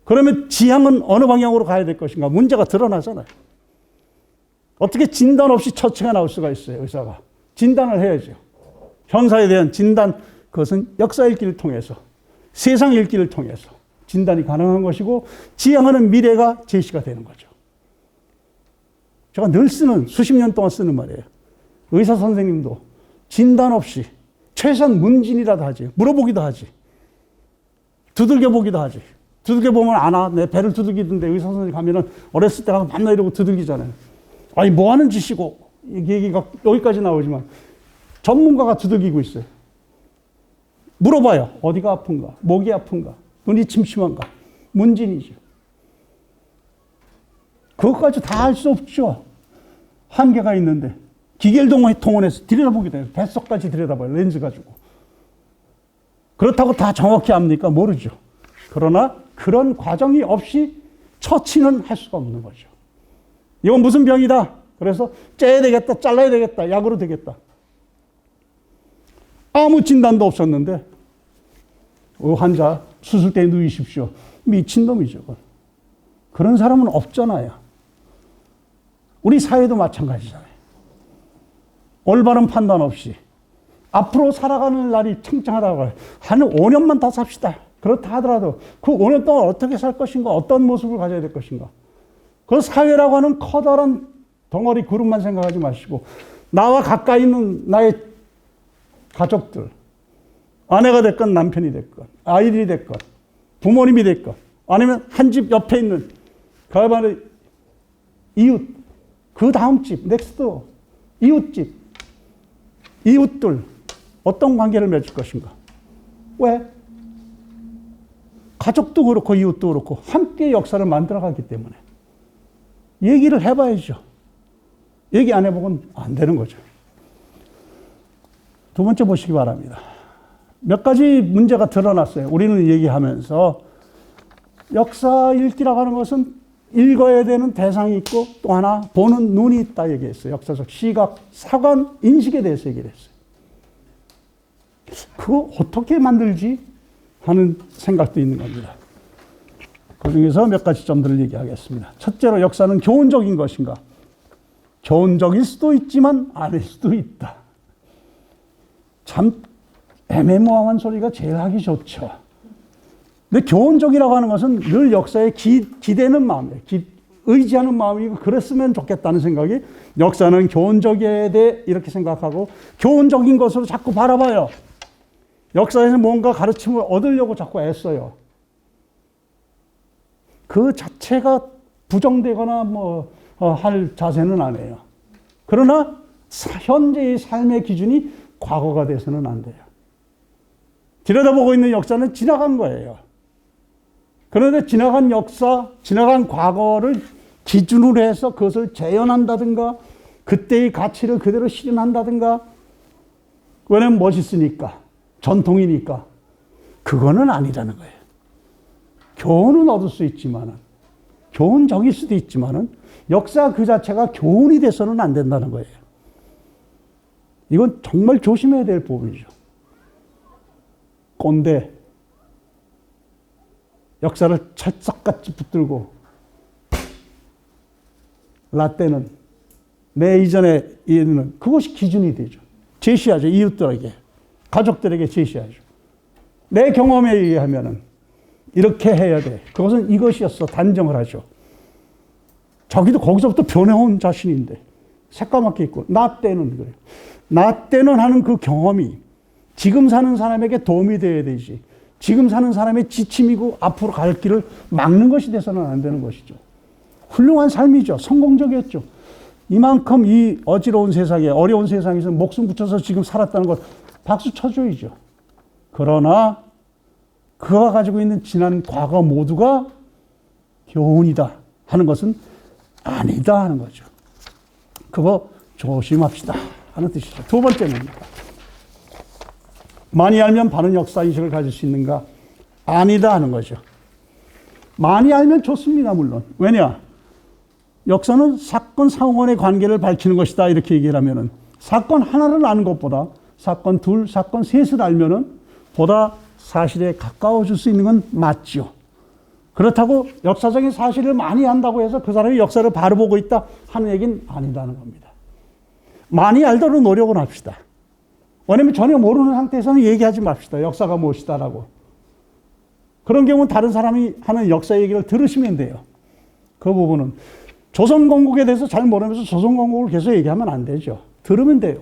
그러면 지향은 어느 방향으로 가야 될 것인가? 문제가 드러나잖아요. 어떻게 진단 없이 처치가 나올 수가 있어요, 의사가. 진단을 해야죠. 현사에 대한 진단, 그것은 역사 읽기를 통해서, 세상 읽기를 통해서 진단이 가능한 것이고 지향하는 미래가 제시가 되는 거죠. 제가 늘 쓰는, 수십 년 동안 쓰는 말이에요. 의사 선생님도 진단 없이 최소한 문진이라도 하지. 물어보기도 하지. 두들겨보기도 하지. 두들겨보면 안 와. 내 배를 두들기던데 의사 선생님 가면은 어렸을 때 가서 만나 이러고 두들기잖아요. 아니, 뭐 하는 짓이고. 이 얘기가 여기까지 나오지만 전문가가 두들기고 있어요. 물어봐요. 어디가 아픈가? 목이 아픈가? 눈이 침침한가? 문진이죠. 그것까지 다 할 수 없죠. 한계가 있는데. 기계를 동원해서 들여다보기도 해요. 뱃속까지 들여다봐요. 렌즈 가지고. 그렇다고 다 정확히 압니까? 모르죠. 그러나 그런 과정이 없이 처치는 할 수가 없는 거죠. 이건 무슨 병이다. 그래서 째야 되겠다. 잘라야 되겠다. 약으로 되겠다. 아무 진단도 없었는데 환자 수술대에 누이십시오. 미친놈이죠. 그런 사람은 없잖아요. 우리 사회도 마찬가지잖아요. 올바른 판단 없이 앞으로 살아가는 날이 창창하다고 해요. 한 5년만 더 삽시다. 그렇다 하더라도 그 5년 동안 어떻게 살 것인가, 어떤 모습을 가져야 될 것인가. 그 사회라고 하는 커다란 덩어리 그룹만 생각하지 마시고 나와 가까이 있는 나의 가족들, 아내가 됐건 남편이 됐건 아이들이 됐건 부모님이 됐건 아니면 한 집 옆에 있는 가만히 이웃, 그 다음 집, 넥스트 이웃집, 이웃들 어떤 관계를 맺을 것인가. 왜? 가족도 그렇고 이웃도 그렇고 함께 역사를 만들어가기 때문에 얘기를 해봐야죠. 얘기 안 해보면 안 되는 거죠. 두 번째 보시기 바랍니다. 몇 가지 문제가 드러났어요. 우리는 얘기하면서 역사 읽기라고 하는 것은 읽어야 되는 대상이 있고 또 하나 보는 눈이 있다 얘기했어요. 역사적 시각, 사관, 인식에 대해서 얘기를 했어요. 그거 어떻게 만들지 하는 생각도 있는 겁니다. 그중에서 몇 가지 점들을 얘기하겠습니다. 첫째로 역사는 교훈적인 것인가? 교훈적일 수도 있지만 아닐 수도 있다. 참 애매모호한 소리가 제일 하기 좋죠. 근데 교훈적이라고 하는 것은 늘 역사에 기대는 마음이에요. 의지하는 마음이고 그랬으면 좋겠다는 생각이 역사는 교훈적이어야 돼 이렇게 생각하고 교훈적인 것으로 자꾸 바라봐요. 역사에서 뭔가 가르침을 얻으려고 자꾸 애써요. 그 자체가 부정되거나 할 자세는 아니에요. 그러나 현재의 삶의 기준이 과거가 돼서는 안 돼요. 들여다보고 있는 역사는 지나간 거예요. 그런데 지나간 역사, 지나간 과거를 기준으로 해서 그것을 재현한다든가 그때의 가치를 그대로 실현한다든가 왜냐면 멋있으니까 전통이니까 그거는 아니라는 거예요. 교훈은 얻을 수 있지만은 교훈적일 수도 있지만은 역사 그 자체가 교훈이 돼서는 안 된다는 거예요. 이건 정말 조심해야 될 부분이죠. 꼰대, 역사를 찰떡같이 붙들고 라떼는 내 이전에 있는 그것이 기준이 되죠. 제시하죠. 이웃들에게, 가족들에게 제시하죠. 내 경험에 의하면은 이렇게 해야 돼. 그것은 이것이었어. 단정을 하죠. 자기도 거기서부터 변해온 자신인데 새까맣게 있고 나 때는 그래요. 나 때는 하는 그 경험이 지금 사는 사람에게 도움이 되어야 되지. 지금 사는 사람의 지침이고 앞으로 갈 길을 막는 것이 돼서는 안 되는 것이죠. 훌륭한 삶이죠. 성공적이었죠. 이만큼 이 어지러운 세상에, 어려운 세상에서 목숨 붙여서 지금 살았다는 것 박수 쳐줘야죠. 그러나 그가 가지고 있는 지난 과거 모두가 교훈이다 하는 것은 아니다 하는 거죠. 그거 조심합시다 하는 뜻이죠. 두 번째는 많이 알면 바른 역사인식을 가질 수 있는가? 아니다 하는 거죠. 많이 알면 좋습니다, 물론. 왜냐? 역사는 사건 상황의 관계를 밝히는 것이다 이렇게 얘기를 하면은 사건 하나를 아는 것보다 사건 둘, 사건 셋을 알면은 보다 사실에 가까워질 수 있는 건 맞죠. 그렇다고 역사적인 사실을 많이 안다고 해서 그 사람이 역사를 바로 보고 있다 하는 얘기는 아니다는 겁니다. 많이 알도록 노력을 합시다. 왜냐하면 전혀 모르는 상태에서는 얘기하지 맙시다. 역사가 무엇이다라고. 그런 경우는 다른 사람이 하는 역사 얘기를 들으시면 돼요. 그 부분은 조선건국에 대해서 잘 모르면서 조선건국을 계속 얘기하면 안 되죠. 들으면 돼요.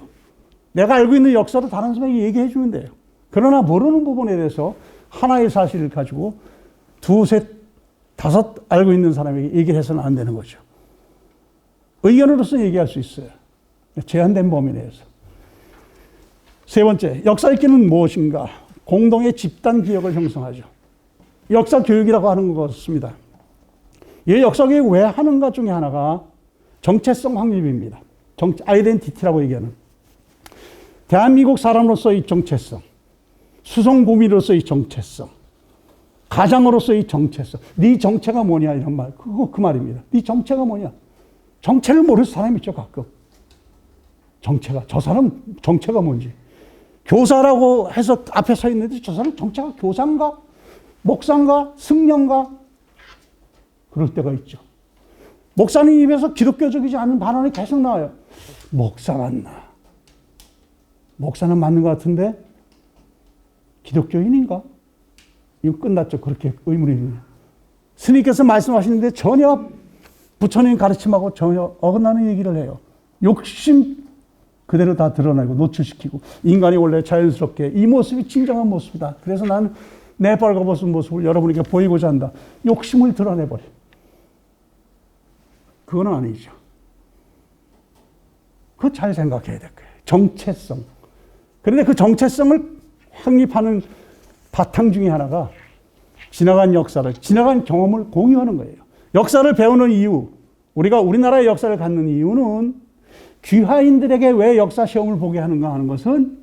내가 알고 있는 역사를 다른 사람에게 얘기해 주면 돼요. 그러나 모르는 부분에 대해서 하나의 사실을 가지고 두, 셋, 다섯 알고 있는 사람에게 얘기를 해서는 안 되는 거죠. 의견으로서 얘기할 수 있어요. 제한된 범위 내에서. 세 번째, 역사 읽기는 무엇인가? 공동의 집단 기억을 형성하죠. 역사 교육이라고 하는 것입니다. 이 역사 교육 왜 하는가 중에 하나가 정체성 확립입니다. 아이덴티티라고 얘기하는. 대한민국 사람으로서의 정체성, 수성구민으로서의 정체성, 가장으로서의 정체성. 네 정체가 뭐냐 이런 말. 그 말입니다. 네 정체가 뭐냐. 정체를 모르는 사람이 있죠 가끔. 정체가. 저 사람 정체가 뭔지. 교사라고 해서 앞에 서 있는데 저 사람 정체가 교사인가? 목사인가? 승려인가? 그럴 때가 있죠. 목사님 입에서 기독교적이지 않은 발언이 계속 나와요. 목사 맞나? 목사는 맞는 것 같은데 기독교인인가? 이거 끝났죠. 그렇게 의문이 있는. 스님께서 말씀하시는데 전혀 부처님 가르침하고 전혀 어긋나는 얘기를 해요. 욕심 그대로 다 드러내고 노출시키고 인간이 원래 자연스럽게 이 모습이 진정한 모습이다. 그래서 나는 내 벌거벗은 모습을 여러분에게 보이고자 한다. 욕심을 드러내버려. 그건 아니죠. 그거 잘 생각해야 될 거예요. 정체성. 그런데 그 정체성을 확립하는 바탕 중에 하나가 지나간 역사를, 지나간 경험을 공유하는 거예요. 역사를 배우는 이유, 우리가 우리나라의 역사를 갖는 이유는 귀화인들에게 왜 역사 시험을 보게 하는가 하는 것은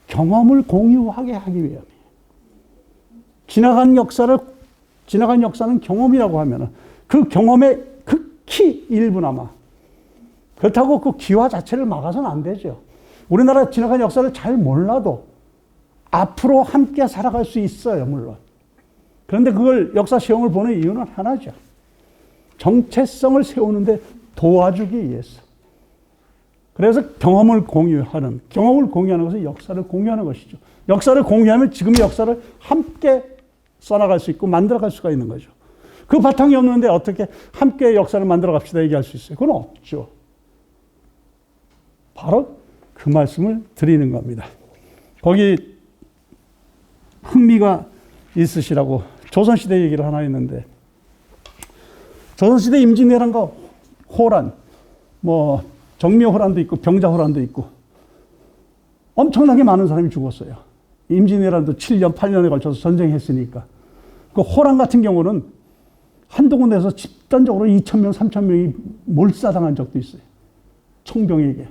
경험을 공유하게 하기 위함이에요. 지나간 역사는 경험이라고 하면 그 경험의 극히 일부나마. 그렇다고 그 귀화 자체를 막아서는 안 되죠. 우리나라 지나간 역사를 잘 몰라도 앞으로 함께 살아갈 수 있어요, 물론. 그런데 그걸 역사 시험을 보는 이유는 하나죠. 정체성을 세우는데 도와주기 위해서. 그래서 경험을 공유하는 것은 역사를 공유하는 것이죠. 역사를 공유하면 지금의 역사를 함께 써나갈 수 있고 만들어갈 수가 있는 거죠. 그 바탕이 없는데 어떻게 함께 역사를 만들어 갑시다 얘기할 수 있어요? 그건 없죠. 바로 그 말씀을 드리는 겁니다. 거기 흥미가 있으시라고 조선시대 얘기를 하나 했는데, 조선시대 임진왜란과 호란, 정묘호란도 있고 병자호란도 있고 엄청나게 많은 사람이 죽었어요. 임진왜란도 7년, 8년에 걸쳐서 전쟁했으니까. 그 호란 같은 경우는 한두 군데에서 집단적으로 2,000명, 3,000명이 몰사당한 적도 있어요. 총병에게.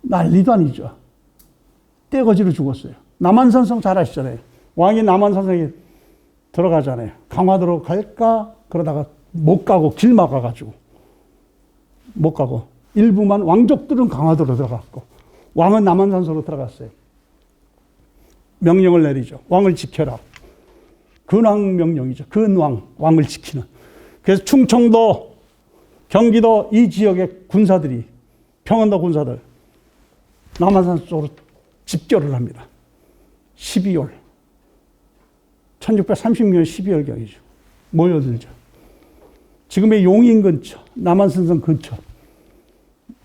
난리도 아니죠. 떼거지로 죽었어요. 남한산성 잘 아시잖아요. 왕이 남한산성에 들어가잖아요. 강화도로 갈까? 그러다가 못 가고 길 막아가지고 못 가고 일부만 왕족들은 강화도로 들어갔고 왕은 남한산소로 들어갔어요. 명령을 내리죠. 왕을 지켜라. 근왕 명령이죠. 근왕, 왕을 지키는. 그래서 충청도, 경기도 이 지역의 군사들이, 평안도 군사들 남한산소 쪽으로 집결을 합니다. 12월 1630년 12월경이죠. 모여들죠. 지금의 용인 근처, 남한산성 근처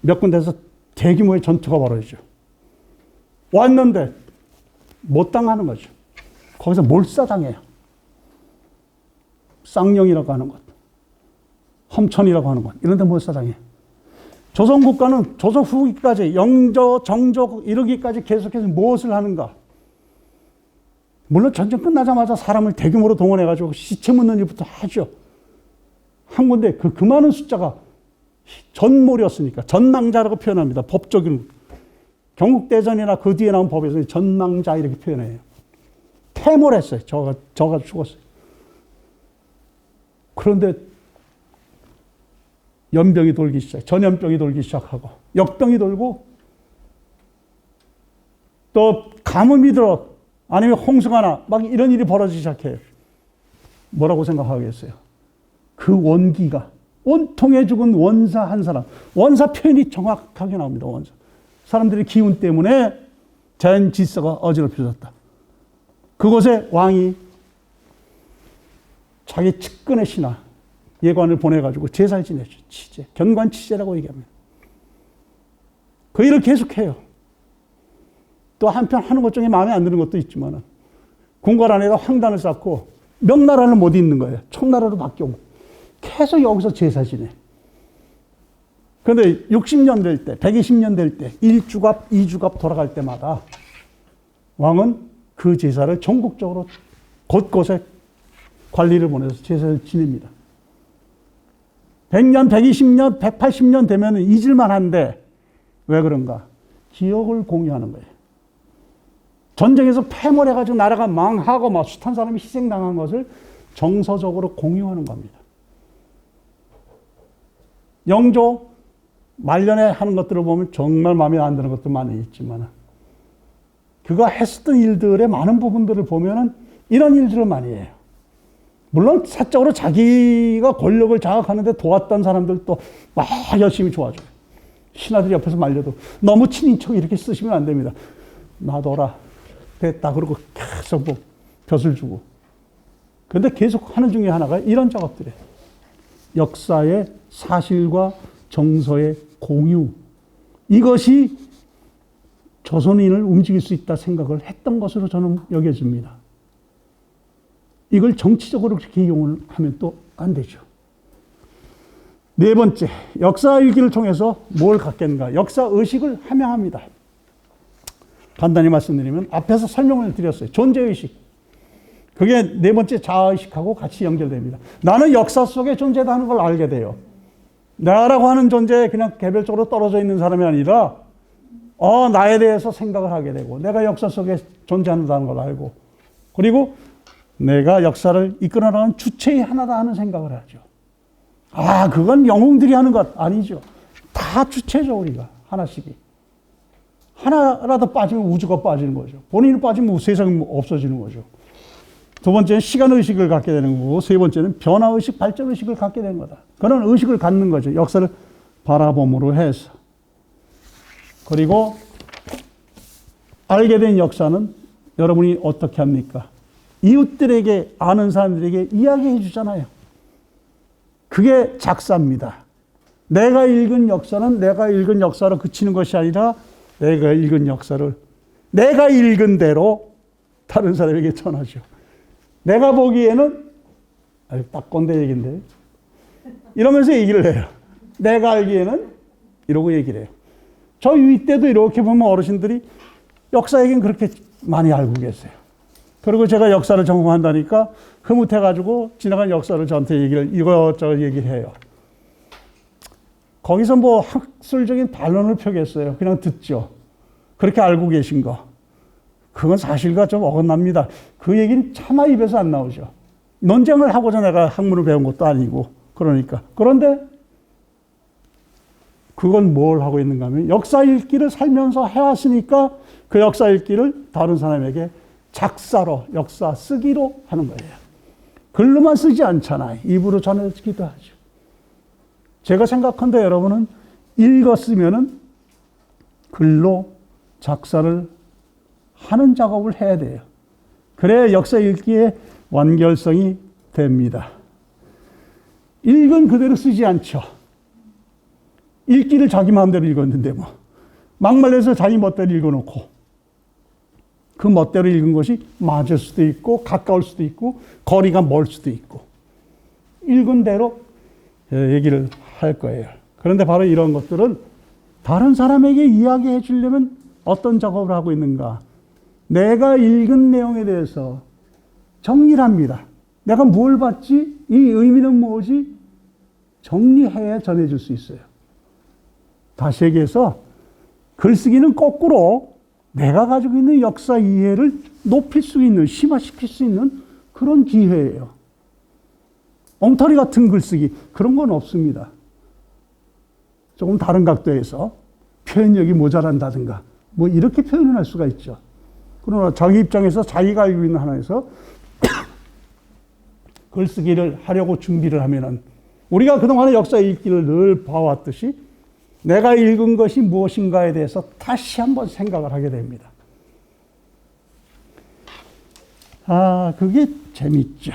몇 군데서 대규모의 전투가 벌어지죠. 왔는데 못 당하는 거죠. 거기서 몰사당해요. 쌍용이라고 하는 것, 험천이라고 하는 것, 이런 데 몰사당해요. 조선 국가는 조선 후기까지 영조, 정조 이르기까지 계속해서 무엇을 하는가? 물론 전쟁 끝나자마자 사람을 대규모로 동원해가지고 시체 묻는 일부터 하죠. 한 군데 그 많은 숫자가 전몰이었으니까 전망자라고 표현합니다. 법적인 경국대전이나 그 뒤에 나온 법에서 전망자 이렇게 표현해요. 퇴몰했어요. 저가 죽었어요. 그런데 연병이 돌기 시작, 전염병이 돌기 시작하고 역병이 돌고 또 가뭄이 들어 아니면 홍수가 나 막 이런 일이 벌어지기 시작해요. 뭐라고 생각하겠어요? 그 원기가 온통에 죽은 원사 한 사람, 원사 표현이 정확하게 나옵니다. 원사. 사람들의 기운 때문에 자연 질서가 어지럽혀졌다. 그곳에 왕이 자기 측근의 신하 예관을 보내가지고 제사를 지냈죠. 치제, 견관치제라고 얘기합니다. 그 일을 계속해요. 또 한편 하는 것 중에 마음에 안 드는 것도 있지만 궁궐 안에다 황단을 쌓고 명나라를 못 잇는 거예요. 청나라로 바뀌고 계속 여기서 제사 지내. 그런데 60년 될 때, 120년 될 때 1주갑, 2주갑 돌아갈 때마다 왕은 그 제사를 전국적으로 곳곳에 관리를 보내서 제사를 지냅니다. 100년, 120년, 180년 되면 잊을만 한데 왜 그런가? 기억을 공유하는 거예요. 전쟁에서 패몰해가지고 나라가 망하고 막 숱한 사람이 희생당한 것을 정서적으로 공유하는 겁니다. 영조 말년에 하는 것들을 보면 정말 마음에 안 드는 것도 많이 있지만 그가 했었던 일들의 많은 부분들을 보면은 이런 일들을 많이 해요. 물론 사적으로 자기가 권력을 장악하는데 도왔던 사람들도 막 열심히 도와줘요. 신하들이 옆에서 말려도 너무 친인척 이렇게 쓰시면 안 됩니다. 놔둬라. 됐다. 그러고 계속 뭐 벼슬 주고. 그런데 계속 하는 중에 하나가 이런 작업들이에요. 역사의 사실과 정서의 공유. 이것이 조선인을 움직일 수 있다 생각을 했던 것으로 저는 여겨집니다. 이걸 정치적으로 그렇게 이용을 하면 또 안 되죠. 네 번째, 역사일기를 통해서 뭘 갖겠는가? 역사의식을 함양합니다. 간단히 말씀드리면 앞에서 설명을 드렸어요. 존재의식. 그게 네 번째 자아의식하고 같이 연결됩니다. 나는 역사 속에 존재하는 걸 알게 돼요. 나라고 하는 존재에 그냥 개별적으로 떨어져 있는 사람이 아니라 나에 대해서 생각을 하게 되고 내가 역사 속에 존재한다는 걸 알고 그리고 내가 역사를 이끌어 나가는 주체의 하나다 하는 생각을 하죠. 그건 영웅들이 하는 것 아니죠. 다 주체죠, 우리가. 하나씩이. 하나라도 빠지면 우주가 빠지는 거죠. 본인이 빠지면 세상이 없어지는 거죠. 두 번째는 시간의식을 갖게 되는 거고, 세 번째는 변화의식, 발전의식을 갖게 되는 거다. 그런 의식을 갖는 거죠. 역사를 바라봄으로 해서. 그리고 알게 된 역사는 여러분이 어떻게 합니까? 이웃들에게, 아는 사람들에게 이야기해 주잖아요. 그게 작사입니다. 내가 읽은 역사는 내가 읽은 역사로 그치는 것이 아니라 내가 읽은 역사를 내가 읽은 대로 다른 사람에게 전하죠. 내가 보기에는 딱 꼰대 얘기인데 이러면서 얘기를 해요. 내가 알기에는 이러고 얘기를 해요. 저희 때도 이렇게 보면 어르신들이 역사 얘기는 그렇게 많이 알고 계세요. 그리고 제가 역사를 전공한다니까 흐뭇해가지고 지나간 역사를 저한테 이것저것 얘기를 해요. 거기서 뭐 학술적인 반론을 펴겠어요. 그냥 듣죠. 그렇게 알고 계신 거. 그건 사실과 좀 어긋납니다. 그 얘기는 차마 입에서 안 나오죠. 논쟁을 하고자 내가 학문을 배운 것도 아니고. 그러니까. 그런데 그건 뭘 하고 있는가 하면 역사 읽기를 살면서 해왔으니까 그 역사 읽기를 다른 사람에게 작사로, 역사 쓰기로 하는 거예요. 글로만 쓰지 않잖아요. 입으로 전해지기도 하죠. 제가 생각한데 여러분은 읽었으면은 글로 작사를 하는 작업을 해야 돼요. 그래야 역사 읽기의 완결성이 됩니다. 읽은 그대로 쓰지 않죠. 읽기를 자기 마음대로 읽었는데 뭐 막말려서 자기 멋대로 읽어놓고 그 멋대로 읽은 것이 맞을 수도 있고 가까울 수도 있고 거리가 멀 수도 있고 읽은 대로 얘기를 할 거예요. 그런데 바로 이런 것들은 다른 사람에게 이야기해 주려면 어떤 작업을 하고 있는가? 내가 읽은 내용에 대해서 정리를 합니다. 내가 뭘 봤지? 이 의미는 뭐지? 정리해야 전해줄 수 있어요. 다시 얘기해서 글쓰기는 거꾸로 내가 가지고 있는 역사 이해를 높일 수 있는, 심화시킬 수 있는 그런 기회예요. 엉터리 같은 글쓰기, 그런 건 없습니다. 조금 다른 각도에서 표현력이 모자란다든가, 뭐 이렇게 표현을 할 수가 있죠. 그러나 자기 입장에서 자기가 알고 있는 하나에서 글쓰기를 하려고 준비를 하면은 우리가 그동안의 역사 읽기를 늘 봐왔듯이 내가 읽은 것이 무엇인가에 대해서 다시 한번 생각을 하게 됩니다. 아, 그게 재밌죠.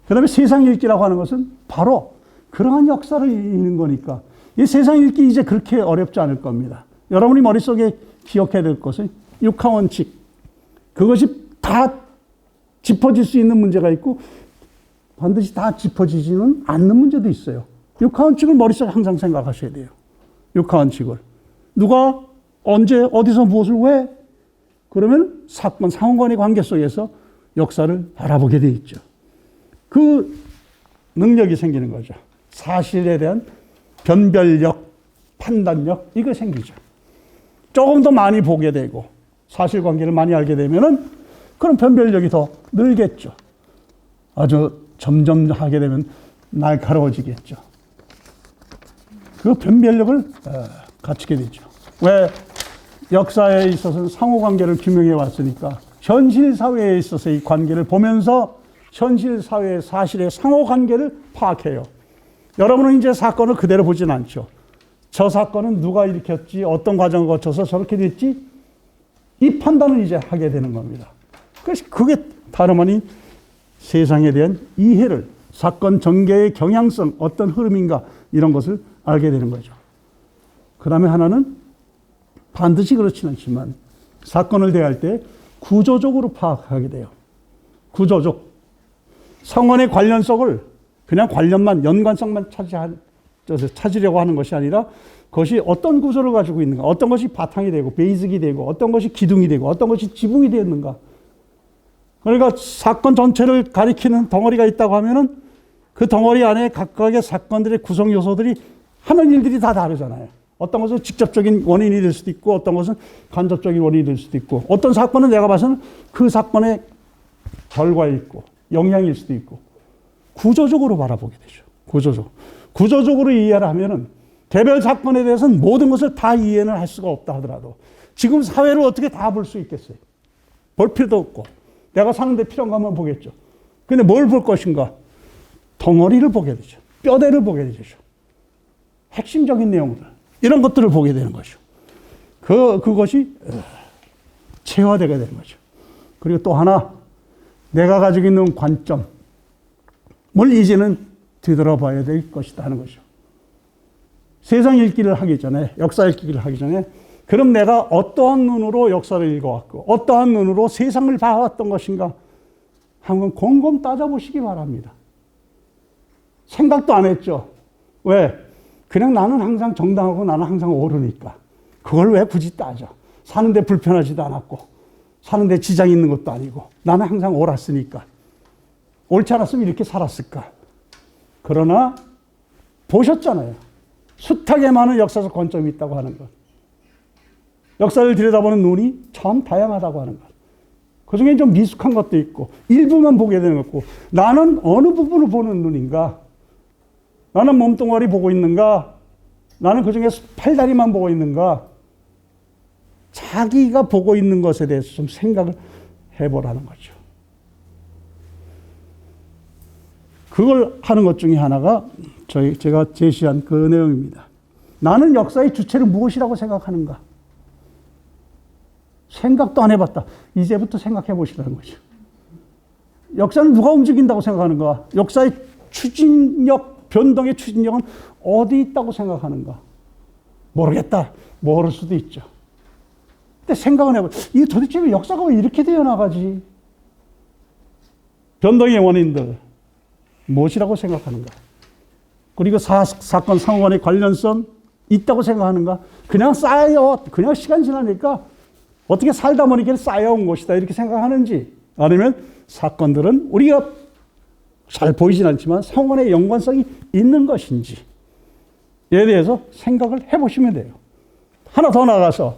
그 다음에 세상 읽기라고 하는 것은 바로 그러한 역사를 읽는 거니까 이 세상 읽기 이제 그렇게 어렵지 않을 겁니다. 여러분이 머릿속에 기억해야 될 것은 육하원칙. 그것이 다 짚어질 수 있는 문제가 있고 반드시 다 짚어지지는 않는 문제도 있어요. 육하원칙을 머릿속에 항상 생각하셔야 돼요. 육하원칙을. 누가 언제 어디서 무엇을 왜? 그러면 사건 상호간의 관계 속에서 역사를 바라보게 돼 있죠. 그 능력이 생기는 거죠. 사실에 대한 변별력, 판단력 이거 생기죠. 조금 더 많이 보게 되고 사실관계를 많이 알게 되면은 그런 변별력이 더 늘겠죠. 아주 점점 하게 되면 날카로워지겠죠. 그 변별력을 갖추게 되죠. 왜? 역사에 있어서는 상호관계를 규명해 왔으니까 현실 사회에 있어서 이 관계를 보면서 현실 사회의 사실의 상호관계를 파악해요. 여러분은 이제 사건을 그대로 보진 않죠. 저 사건은 누가 일으켰지, 어떤 과정을 거쳐서 저렇게 됐지, 이 판단을 이제 하게 되는 겁니다. 그래서 그게 다름 아닌 세상에 대한 이해를, 사건 전개의 경향성, 어떤 흐름인가 이런 것을 알게 되는 거죠. 그 다음에 하나는 반드시 그렇지는 않지만 사건을 대할 때 구조적으로 파악하게 돼요. 구조적. 상황의 관련성을 그냥 관련만, 연관성만 찾으려고 하는 것이 아니라 그것이 어떤 구조를 가지고 있는가, 어떤 것이 바탕이 되고 베이직이 되고 어떤 것이 기둥이 되고 어떤 것이 지붕이 되었는가. 그러니까 사건 전체를 가리키는 덩어리가 있다고 하면은 그 덩어리 안에 각각의 사건들의 구성 요소들이 하는 일들이 다 다르잖아요. 어떤 것은 직접적인 원인이 될 수도 있고 어떤 것은 간접적인 원인이 될 수도 있고 어떤 사건은 내가 봐서는 그 사건의 결과일 있고 영향일 수도 있고 구조적으로 바라보게 되죠. 구조적으로 이해를 하면은 개별 사건에 대해서는 모든 것을 다 이해는 할 수가 없다 하더라도 지금 사회를 어떻게 다 볼 수 있겠어요? 볼 필요도 없고 내가 사는데 필요한 것만 보겠죠. 근데 뭘 볼 것인가? 덩어리를 보게 되죠. 뼈대를 보게 되죠. 핵심적인 내용들 이런 것들을 보게 되는 거죠. 그것이 체화되게 되는 거죠. 그리고 또 하나 내가 가지고 있는 관점을 이제는 뒤돌아봐야 될 것이다 하는 거죠. 세상 읽기를 하기 전에, 역사 읽기를 하기 전에 그럼 내가 어떠한 눈으로 역사를 읽어왔고 어떠한 눈으로 세상을 봐왔던 것인가 한번 곰곰 따져보시기 바랍니다. 생각도 안 했죠. 왜? 그냥 나는 항상 정당하고 나는 항상 옳으니까. 그걸 왜 굳이 따져? 사는데 불편하지도 않았고 사는데 지장이 있는 것도 아니고 나는 항상 옳았으니까. 옳지 않았으면 이렇게 살았을까? 그러나 보셨잖아요. 숱하게 많은 역사적 관점이 있다고 하는 것. 역사를 들여다보는 눈이 참 다양하다고 하는 것. 그중에 좀 미숙한 것도 있고 일부만 보게 되는 거고 나는 어느 부분을 보는 눈인가? 나는 몸뚱아리 보고 있는가? 나는 그중에서 팔다리만 보고 있는가? 자기가 보고 있는 것에 대해서 좀 생각을 해보라는 거죠. 그걸 하는 것 중에 하나가 제가 제시한 그 내용입니다. 나는 역사의 주체를 무엇이라고 생각하는가? 생각도 안 해봤다. 이제부터 생각해 보시라는 거죠. 역사는 누가 움직인다고 생각하는가? 역사의 추진력, 변동의 추진력은 어디 있다고 생각하는가? 모르겠다. 모를 수도 있죠. 근데 생각은 해봐. 이게 도대체 왜 역사가 왜 이렇게 되어 나가지? 변동의 원인들 무엇이라고 생각하는가? 그리고 사건 상황의 관련성 있다고 생각하는가? 그냥 쌓여, 그냥 시간 지나니까 어떻게 살다 보니까 쌓여온 것이다 이렇게 생각하는지, 아니면 사건들은 우리가 잘 보이진 않지만 상관의 연관성이 있는 것인지에 대해서 생각을 해보시면 돼요. 하나 더 나가서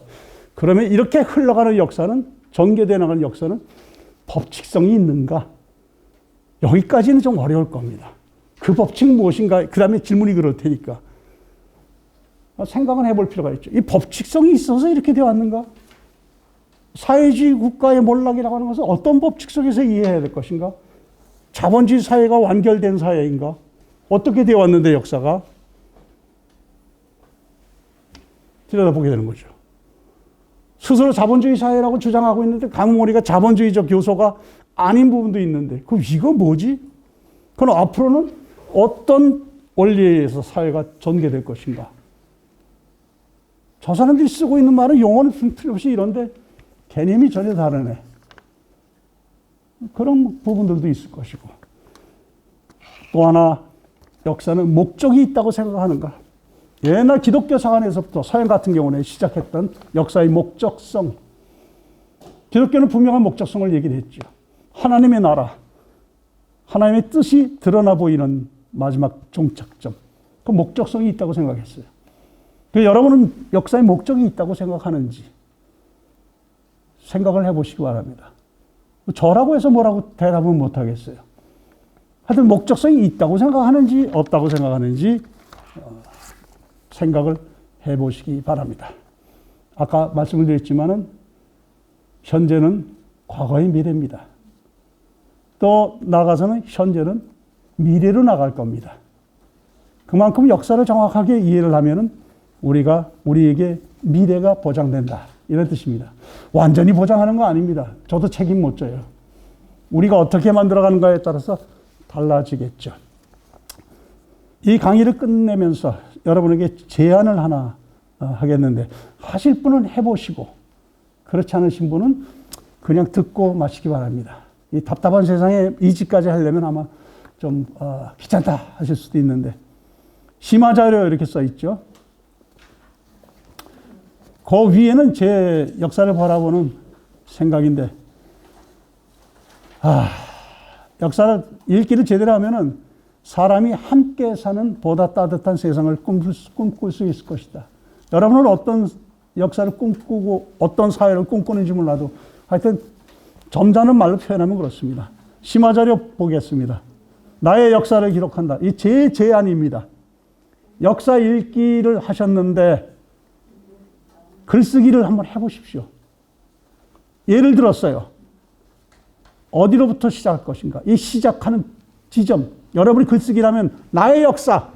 그러면 이렇게 흘러가는 역사는, 전개되어 나가는 역사는 법칙성이 있는가? 여기까지는 좀 어려울 겁니다. 그 법칙 무엇인가? 그 다음에 질문이 그럴 테니까 생각은 해볼 필요가 있죠. 이 법칙성이 있어서 이렇게 되어 왔는가? 사회주의 국가의 몰락이라고 하는 것은 어떤 법칙 속에서 이해해야 될 것인가? 자본주의 사회가 완결된 사회인가? 어떻게 되어 왔는데 역사가? 들여다보게 되는 거죠. 스스로 자본주의 사회라고 주장하고 있는데 강홍원이가 자본주의적 요소가 아닌 부분도 있는데 그럼 이거 뭐지? 그럼 앞으로는 어떤 원리에 의해서 사회가 전개될 것인가? 저 사람들이 쓰고 있는 말은 용어는 틀림없이 이런데 개념이 전혀 다르네. 그런 부분들도 있을 것이고, 또 하나 역사는 목적이 있다고 생각하는가? 옛날 기독교 사관에서부터 서양 같은 경우는 시작했던 역사의 목적성, 기독교는 분명한 목적성을 얘기를 했죠. 하나님의 나라, 하나님의 뜻이 드러나 보이는 마지막 종착점, 그 목적성이 있다고 생각했어요. 여러분은 역사의 목적이 있다고 생각하는지 생각을 해보시기 바랍니다. 저라고 해서 뭐라고 대답은 못하겠어요. 하여튼 목적성이 있다고 생각하는지 없다고 생각하는지 생각을 해보시기 바랍니다. 아까 말씀을 드렸지만은 현재는 과거의 미래입니다. 또 나아가서는 현재는 미래로 나갈 겁니다. 그만큼 역사를 정확하게 이해를 하면은 우리에게 미래가 보장된다. 이런 뜻입니다. 완전히 보장하는 거 아닙니다. 저도 책임 못 져요. 우리가 어떻게 만들어가는가에 따라서 달라지겠죠. 이 강의를 끝내면서 여러분에게 제안을 하나 하겠는데, 하실 분은 해보시고 그렇지 않으신 분은 그냥 듣고 마시기 바랍니다. 이 답답한 세상에 이직까지 하려면 아마 좀 귀찮다 하실 수도 있는데, 심화자료 이렇게 써 있죠. 그 위에는 제 역사를 바라보는 생각인데, 역사를 읽기를 제대로 하면은 사람이 함께 사는 보다 따뜻한 세상을 꿈꿀 수 있을 것이다. 여러분은 어떤 역사를 꿈꾸고 어떤 사회를 꿈꾸는지 몰라도 하여튼 점잖은 말로 표현하면 그렇습니다. 심화자료 보겠습니다. 나의 역사를 기록한다. 이 제 제안입니다. 역사 읽기를 하셨는데 글쓰기를 한번 해보십시오. 예를 들었어요. 어디로부터 시작할 것인가? 이 시작하는 지점, 여러분이 글쓰기라면 나의 역사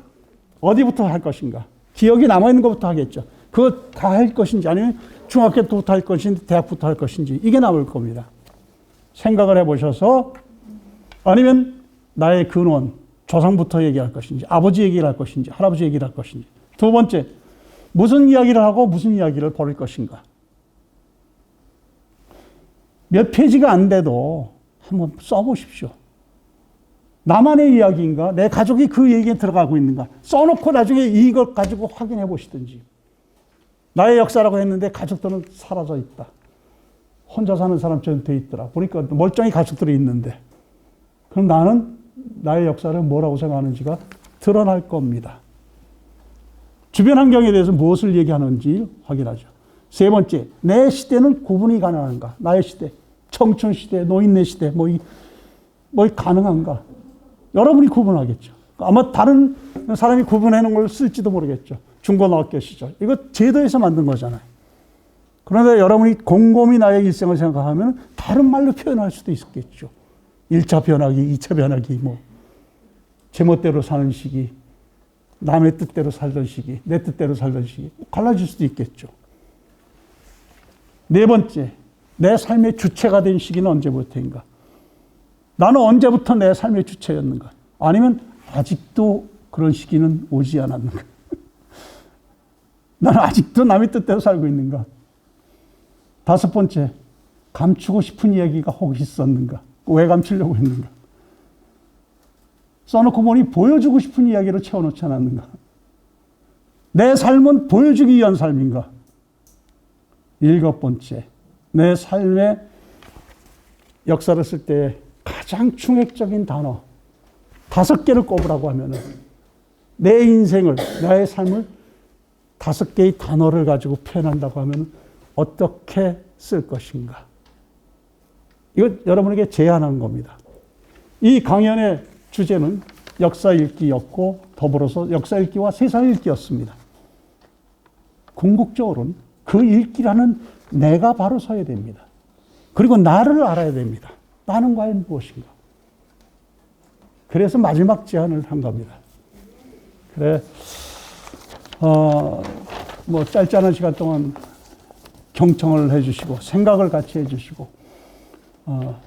어디부터 할 것인가? 기억이 남아있는 것부터 하겠죠. 그거 다 할 것인지, 아니면 중학교 때부터 할 것인지 대학부터 할 것인지, 이게 남을 겁니다. 생각을 해보셔서, 아니면 나의 근원, 조상부터 얘기할 것인지, 아버지 얘기를 할 것인지, 할아버지 얘기를 할 것인지. 두 번째, 무슨 이야기를 하고 무슨 이야기를 벌일 것인가. 몇 페이지가 안 돼도 한번 써보십시오. 나만의 이야기인가? 내 가족이 그 얘기에 들어가고 있는가? 써놓고 나중에 이걸 가지고 확인해 보시든지. 나의 역사라고 했는데 가족들은 사라져 있다. 혼자 사는 사람처럼 돼 있더라. 보니까 멀쩡히 가족들이 있는데. 그럼 나는 나의 역사를 뭐라고 생각하는지가 드러날 겁니다. 주변 환경에 대해서 무엇을 얘기하는지 확인하죠. 세 번째, 내 시대는 구분이 가능한가? 나의 시대, 청춘 시대, 노인네 시대, 뭐 가능한가? 여러분이 구분하겠죠. 아마 다른 사람이 구분해 놓은 걸 쓸지도 모르겠죠. 중고등학교 시절. 이거 제도에서 만든 거잖아요. 그런데 여러분이 곰곰이 나의 일생을 생각하면 다른 말로 표현할 수도 있겠죠. 1차 변화기, 2차 변화기, 뭐. 제멋대로 사는 시기, 남의 뜻대로 살던 시기, 내 뜻대로 살던 시기. 갈라질 수도 있겠죠. 네 번째, 내 삶의 주체가 된 시기는 언제부터인가? 나는 언제부터 내 삶의 주체였는가? 아니면 아직도 그런 시기는 오지 않았는가? 나는 아직도 남의 뜻대로 살고 있는가? 다섯 번째, 감추고 싶은 이야기가 혹 있었는가? 왜 감추려고 했는가? 써놓고 보니 보여주고 싶은 이야기로 채워놓지 않았는가? 내 삶은 보여주기 위한 삶인가? 일곱 번째, 내 삶의 역사를 쓸 때 가장 충격적인 단어 5개를 꼽으라고 하면 내 인생을, 나의 삶을 5개의 단어를 가지고 표현한다고 하면 어떻게 쓸 것인가? 이거 여러분에게 제안한 겁니다. 이 강연의 주제는 역사 읽기였고 더불어서 역사 읽기와 세상 읽기였습니다. 궁극적으로는 그 읽기라는 내가 바로 서야 됩니다. 그리고 나를 알아야 됩니다. 나는 과연 무엇인가? 그래서 마지막 제안을 한 겁니다. 그래, 뭐 짧잖은 시간 동안 경청을 해주시고 생각을 같이 해주시고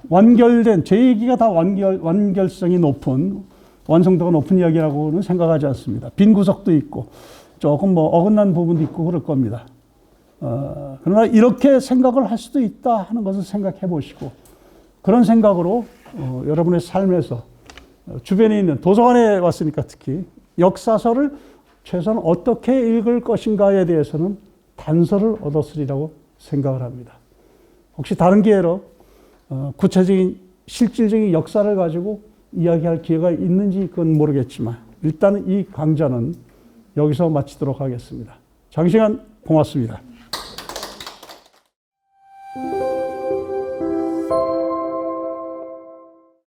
완결된 제 얘기가 다 완결성이 높은 완성도가 높은 이야기라고는 생각하지 않습니다. 빈 구석도 있고 조금 뭐 어긋난 부분도 있고 그럴 겁니다. 그러나 이렇게 생각을 할 수도 있다 하는 것을 생각해 보시고 그런 생각으로 여러분의 삶에서 주변에 있는 도서관에 왔으니까 특히 역사서를 최소한 어떻게 읽을 것인가에 대해서는 단서를 얻었으리라고 생각을 합니다. 혹시 다른 기회로 구체적인 실질적인 역사를 가지고 이야기할 기회가 있는지 그건 모르겠지만 일단 이 강좌는 여기서 마치도록 하겠습니다. 장시간 고맙습니다.